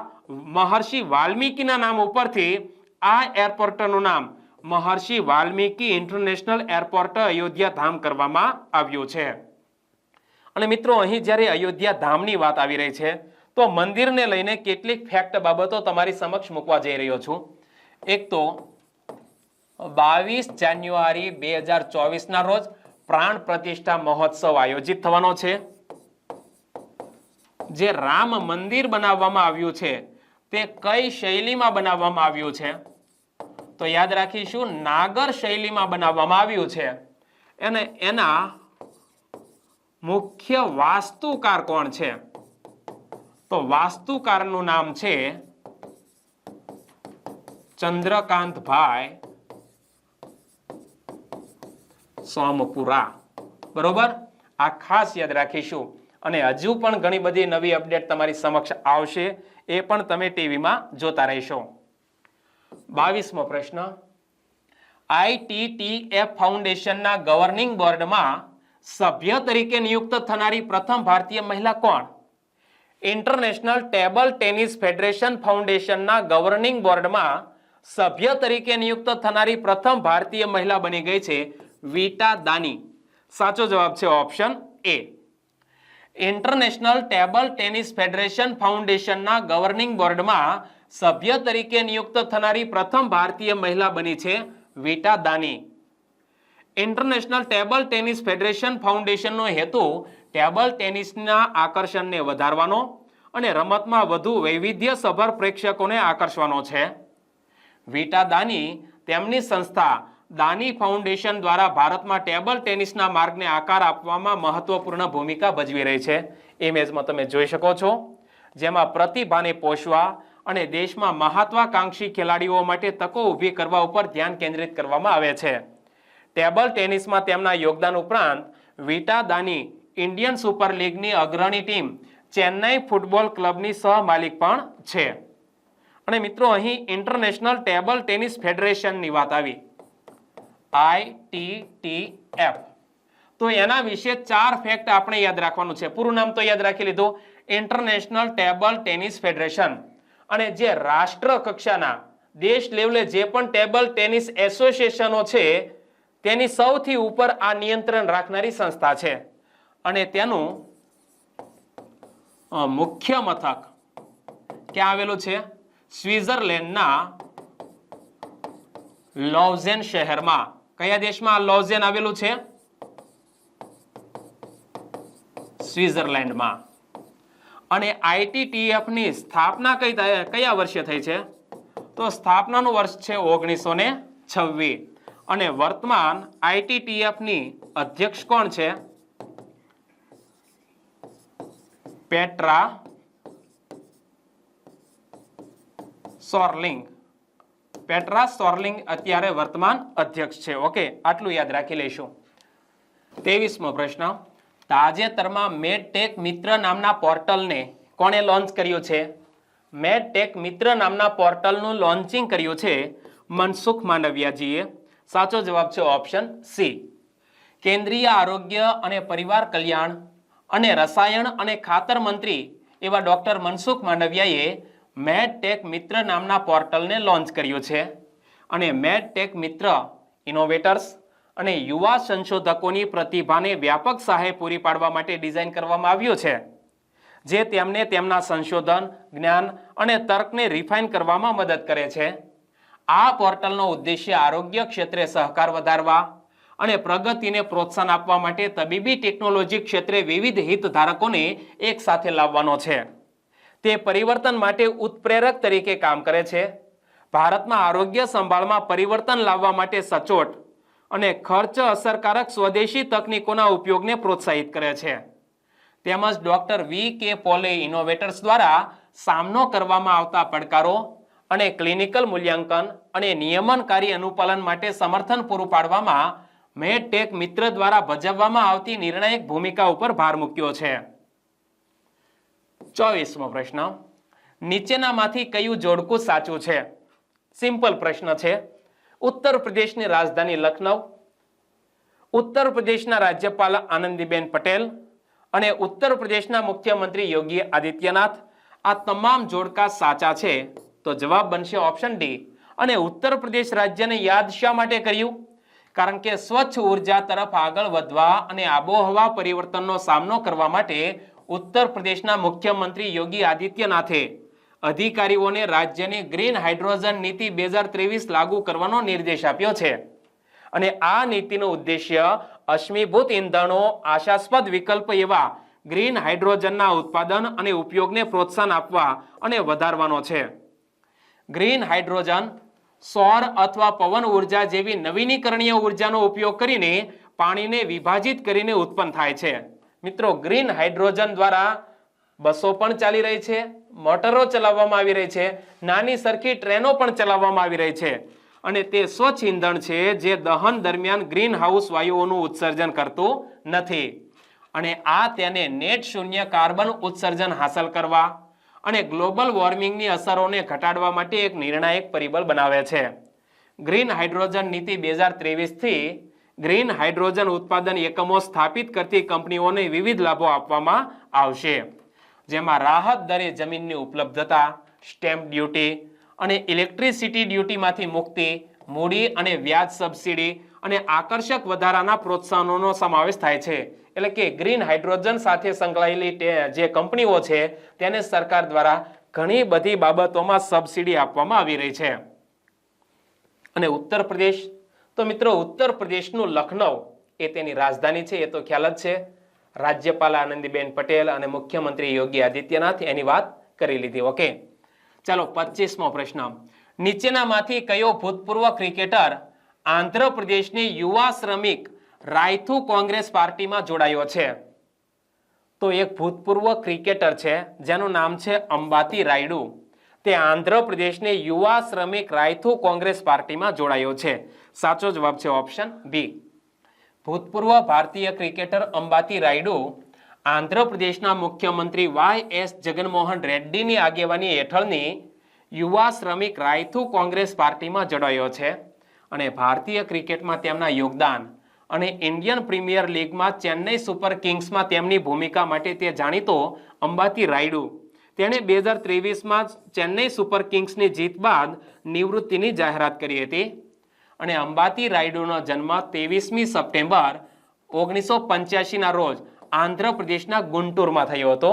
મહર્ષિ વાલ્મીકીના નામ ઉપરથી આ એરપોર્ટનું નામ મહર્ષિ વાલ્મીકી ઇન્ટરનેશનલ એરપોર્ટ અયોધ્યા ધામ કરવામાં આવ્યું છે. અને મિત્રો, અહીં જ્યારે અયોધ્યા ધામની વાત આવી રહી છે તો મંદિરને લઈને કેટલીક ફેક્ટ બાબતો તમારી સમક્ષ મૂકવા જઈ રહ્યો છું. એક તો 22 જાન્યુઆરી 2024ના રોજ પ્રાણ પ્રતિષ્ઠા મહોત્સવ આયોજિત થવાનો છે. જે રામ મંદિર બનાવવામાં આવ્યું છે તે કઈ શૈલીમાં બનાવવામાં આવ્યું છે? તો યાદ રાખીશું, નાગર શૈલીમાં બનાવવામાં આવ્યું છે. અને એના મુખ્ય વાસ્તુકાર કોણ છે? તો વાસ્તુકારનું નામ છે ચંદ્રકાંતભાઈ સોમપુરા. બરોબર, આ ખાસ યાદ રાખીશું. અને હજુ પણ ઘણી બધી નવી અપડેટ તમારી સમક્ષ આવશે, એ પણ તમે ટીવીમાં જોતા રહેશો. 22મો પ્રશ્ન, ITTF ફાઉન્ડેશનના ગવર્નિંગ બોર્ડમાં સભ્ય તરીકે નિયુક્ત થનારી પ્રથમ ભારતીય મહિલા કોણ? ઇન્ટરનેશનલ ટેબલ ટેનિસ ફેડરેશન ફાઉન્ડેશનના ગવર્નિંગ બોર્ડમાં સભ્ય તરીકે નિયુક્ત થનારી પ્રથમ ભારતીય મહિલા બની ગઈ છે વિટા દાની. સાચો જવાબ છે option A. International table tennis federation ફાઉન્ડેશનના ગવર્નિંગ બોર્ડમાં સભ્ય તરીકે નિયુક્ત થનારી પ્રથમ ભારતીય મહિલા બની છે વિટા દાની. ઇન્ટરનેશનલ ટેબલ ટેનિસ ફેડરેશન ફાઉન્ડેશનનો હેતુ ટેબલ ટેનિસના આકર્ષણને વધારવાનો અને રમતમાં વધુ વૈવિધ્યસભર પ્રેક્ષકોને આકર્ષવાનો છે. વિટા દાની તેમની સંસ્થા દાની ફાઉન્ડેશન દ્વારા ભારતમાં ટેબલ ટેનિસના માર્ગને આકાર આપવામાં મહત્વપૂર્ણ ભૂમિકા ભજવી રહી છે. ઇમેજમાં તમે જોઈ શકો છો, જેમાં પ્રતિભાને પોષવા અને દેશમાં મહત્વાકાંક્ષી ખેલાડીઓ માટે તકો ઊભી કરવા ઉપર ધ્યાન કેન્દ્રિત કરવામાં આવે છે. ટેબલ ટેનિસમાં તેમના યોગદાન ઉપરાંત વિટા દાની ઇન્ડિયન સુપર લીગની અગ્રણી ટીમ ચેન્નઈ ફૂટબોલ ક્લબની સહમાલિક પણ છે. અને મિત્રો, અહીં ઇન્ટરનેશનલ ટેબલ ટેનિસ ફેડરેશનની વાત આવી, ITTF, તો એના વિશે 4 ફેક્ટ આપણે યાદ રાખવાનું છે. પૂરું નામ તો યાદ રાખી લીધું, ઇન્ટરનેશનલ ટેબલ ટેનિસ ફેડરેશન. અને જે રાષ્ટ્ર કક્ષાના દેશ લેવલે જે પણ ટેબલ ટેનિસ એસોસિએશનો છે તેની સૌથી ઉપર આ નિયંત્રણ રાખનારી સંસ્થા છે. અને તેનું મુખ્ય મથક ક્યાં આવેલું છે? સ્વિટ્ઝરલેન્ડના લોઝેન શહેરમાં. કયા દેશમાં લોઝેન આવેલું છે? સ્વિટ્ઝરલેન્ડમાં. અને ITTF ની સ્થાપના કયા વર્ષે થઈ છે? તો સ્થાપનાનું વર્ષ છે 1926. અને વર્તમાન ITTF ની અધ્યક્ષ કોણ છે? પેટ્રા સોર્લિંગ. પેટ્રા સોર્લિંગ અત્યારે વર્તમાન અધ્યક્ષ છે. ઓકે, આટલું યાદ રાખી લઈશું. 23મો પ્રશ્ન, તાજેતરમાં મેડટેક મિત્ર નામના પોર્ટલને કોણે લોન્ચ કર્યું છે? મેડટેક મિત્ર નામના પોર્ટલનું લોન્ચિંગ કર્યું છે મનસુખ માંડવિયાજીએ. સાચો જવાબ છે ઓપ્શન સી. કેન્દ્રીય આરોગ્ય અને પરિવાર કલ્યાણ અને રસાયણ અને ખાતર મંત્રી એવા ડોક્ટર મનસુખ માંડવિયાએ મેડટેક મિત્ર નામના પોર્ટલને લોન્ચ કર્યું છે. અને મેડટેક મિત્ર ઇનોવેટર્સ અને યુવા સંશોધકોની પ્રતિભાને વ્યાપક સહાય પૂરી પાડવા માટે ડિઝાઇન કરવામાં આવ્યું છે, જે તેમને તેમના સંશોધન, જ્ઞાન અને તર્કને રિફાઇન કરવામાં મદદ કરે છે. આ પોર્ટલનો ઉદ્દેશ્ય આરોગ્ય ક્ષેત્રે સહકાર વધારવા અને પ્રગતિને પ્રોત્સાહન આપવા માટે તબીબી ટેકનોલોજી ક્ષેત્રે વિવિધ હિતધારકોને એક સાથે લાવવાનો છે. તે પરિવર્તન માટે ઉત્પ્રેરક તરીકે કામ કરે છે. ભારતમાં આરોગ્ય સંભાળમાં પરિવર્તન લાવવા માટે સચોટ, અને ખર્ચ અસરકારક સ્વદેશી તકનીકોના ઉપયોગને પ્રોત્સાહિત કરે છે. તેમજ ડોક્ટર V.K. પોલે ઇનોવેટર્સ દ્વારા સામનો કરવામાં આવતા પડકારો અને ક્લિનિકલ મૂલ્યાંકન અને નિયમનકારી અનુપાલન માટે સમર્થન પૂરું પાડવામાં મેડટેક મિત્ર દ્વારા ભજવવામાં આવતી નિર્ણાયક ભૂમિકા ઉપર ભાર મૂક્યો છે. 24મો પ્રશ્ન, નીચેનામાંથી કયું જોડકું સાચું છે? સિમ્પલ પ્રશ્ન છે. ઉત્તર પ્રદેશની રાજધાની લખનઉ, ઉત્તર પ્રદેશના રાજ્યપાલ આનંદીબેન પટેલ અને ઉત્તર પ્રદેશના મુખ્યમંત્રી યોગી આદિત્યનાથ, આ તમામ જોડકા સાચા છે. તો જવાબ બનશે ઓપ્શન ડી. અને ઉત્તર પ્રદેશ રાજ્યને યાદ શા માટે કર્યું? કારણ કે સ્વચ્છ ઉર્જા તરફ આગળ વધવા અને આબોહવા પરિવર્તનનો સામનો કરવા માટે ઉત્તર પ્રદેશના મુખ્યમંત્રી યોગી આદિત્યનાથે અધિકારીઓને રાજ્યની ગ્રીન હાઇડ્રોજન નીતિ 2023 લાગુ કરવાનો નિર્દેશ આપ્યો છે. અને આ નીતિનો ઉદ્દેશ્ય અશ્મિભૂત ઇંધણો આશાસ્પદ વિકલ્પ એવા ગ્રીન હાઇડ્રોજનના ઉત્પાદન અને ઉપયોગને પ્રોત્સાહન આપવા અને વધારવાનો છે. ગ્રીન હાઇડ્રોજન સૌર અથવા પવન ઉર્જા જેવી નવીનીકરણીય ઉર્જાનો ઉપયોગ કરીને પાણીને વિભાજિત કરીને ઉત્પન્ન થાય છે. મિત્રો, ગ્રીન હાઇડ્રોજન દ્વારા બસો પણ ચાલી રહી છે, મોટરો ચલાવવામાં આવી રહી છે, નાની સરખી ટ્રેનો પણ ચલાવવામાં આવી રહી છે. અને તે સ્વચ્છ ઇંધણ છે જે દહન દરમિયાન ગ્રીન હાઉસ વાયુઓનું ઉત્સર્જન કરતું નથી. અને આ તેને નેટ શૂન્ય કાર્બન ઉત્સર્જન હાંસલ કરવા અને ગ્લોબલ વોર્મિંગની અસરોને ઘટાડવા માટે એક નિર્ણાયક પરિબળ બનાવે છે. ગ્રીન હાઇડ્રોજન નીતિ 2023 થી ગ્રીન હાઇડ્રોજન ઉત્પાદન એકમો સ્થાપિત કરતી કંપનીઓને વિવિધ લાભો આપવામાં આવશે, જેમાં રાહત દરે જમીનની ઉપલબ્ધતા, સ્ટેમ્પ ડ્યુટી અને ઇલેક્ટ્રિસિટી ડ્યુટીમાંથી મુક્તિ, મૂડી અને વ્યાજ સબસિડી અને આકર્ષક વધારાના પ્રોત્સાહનોનો સમાવેશ થાય છે. એટલે કે ગ્રીન હાઇડ્રોજન સાથે સંકળાયેલી જે કંપનીઓ છે તેને સરકાર દ્વારા ઘણી બધી બાબતોમાં સબસિડી આપવામાં આવી રહી છે. અને ઉત્તર પ્રદેશ, તો મિત્રો ઉત્તર પ્રદેશનું લખનઉ એ તેની રાજધાની છે, એ તો ખ્યાલ જ છે. રાજ્યપાલ આનંદીબેન પટેલ અને મુખ્યમંત્રી યોગી આદિત્યનાથ એની વાત કરી લીધી. ઓકે, ચાલો 25મો પ્રશ્ન, નીચેનામાંથી કયો ભૂતપૂર્વ ક્રિકેટર આંધ્રપ્રદેશની યુવા શ્રમિક રાયથુ કોંગ્રેસ પાર્ટીમાં જોડાયો છે? તો એક ભૂતપૂર્વ ક્રિકેટર છે જેનું નામ છે અંબાતી રાયડુ. તે આંધ્રપ્રદેશની યુવા શ્રમિક રાયથુ કોંગ્રેસ પાર્ટીમાં જોડાયો છે. સાચો જવાબ છે ઓપ્શન બી. ભૂતપૂર્વ ભારતીય ક્રિકેટર અંબાતી રાયડુ આંધ્રપ્રદેશના મુખ્યમંત્રી YS જગનમોહન રેડ્ડીની આગેવાની હેઠળની યુવા શ્રમિક રાયથુ કોંગ્રેસ પાર્ટીમાં જોડાયો છે. અને ભારતીય ક્રિકેટમાં તેમના યોગદાન અને ઇન્ડિયન પ્રીમિયર લીગમાં ચેન્નઈ સુપર કિંગ્સમાં તેમની ભૂમિકા માટે તે જાણીતો અંબાતી રાયડુ, તેણે 2023માં ચેન્નઈ સુપર કિંગ્સની જીત બાદ નિવૃત્તિની જાહેરાત કરી હતી. અને અંબાતી રાયડુનો જન્મ 23મી સપ્ટેમ્બર 1985ના રોજ આંધ્રપ્રદેશના ગુંટુરમાં થયો હતો.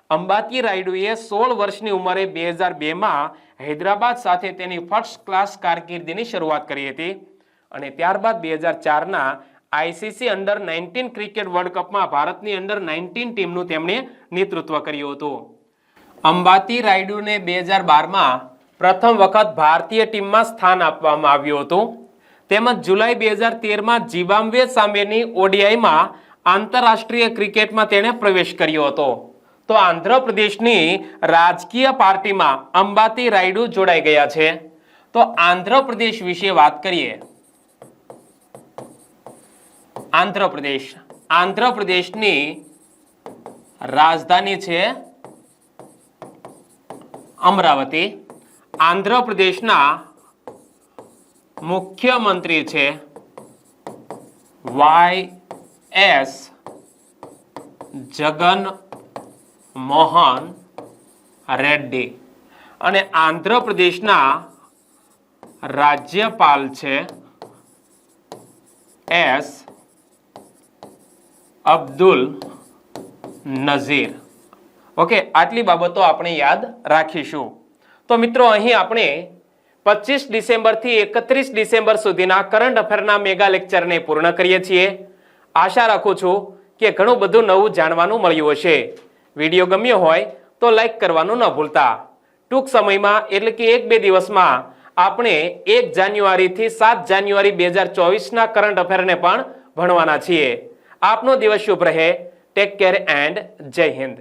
અંબાતી રાયડુએ 16 વર્ષની ઉંમરે 2002માં હૈદરાબાદ સાથે તેની ફર્સ્ટ ક્લાસ કારકિર્દીની શરૂઆત કરી હતી. અને ત્યારબાદ 2004ના ICC અંડર 19 ક્રિકેટ વર્લ્ડ કપમાં ભારતની અંડર 19 ટીમનું તેમણે નેતૃત્વ કર્યું હતું. અંબાતી રાયડુને 2012માં પ્રથમ વખત ભારતીય ટીમમાં સ્થાન આપવામાં આવ્યું હતું. તેમજ જુલાઈ 2013માં ઝિમ્બાબ્વે સામેની ODIમાં આંતરરાષ્ટ્રીય ક્રિકેટમાં તેણે પ્રવેશ કર્યો હતો. તો આંધ્રપ્રદેશની રાજકીય પાર્ટીમાં અંબાતી રાયડુ જોડાઈ ગયા છે. તો આંધ્રપ્રદેશ વિશે વાત કરીએ. આંધ્રપ્રદેશની રાજધાની છે અમરાવતી. આંધ્રપ્રદેશના મુખ્યમંત્રી છે YS જગનમોહન રેડ્ડી. અને આંધ્રપ્રદેશના રાજ્યપાલ છે S અબ્દુલ નઝીર. ઓકે, આટલી બાબતો આપણે યાદ રાખીશું. તો મિત્રો, અહીં આપણે 25 ડિસેમ્બરથી 31 ડિસેમ્બર સુધીના કરંટ અફેરના મેગા લેક્ચરને પૂર્ણ કરીએ છીએ. આશા રાખું છું કે ઘણું બધું નવું જાણવાનું મળ્યું હશે. વિડીયો ગમ્યો હોય તો લાઈક કરવાનું ન ભૂલતા. ટૂંક સમયમાં એટલે કે 1-2 દિવસમાં આપણે 1 જાન્યુઆરીથી 7 જાન્યુઆરી 2024ના કરંટ અફેરને પણ ભણવાના છીએ. આપનો દિવસ શુભ રહે. ટેક કેર એન્ડ જય હિન્દ.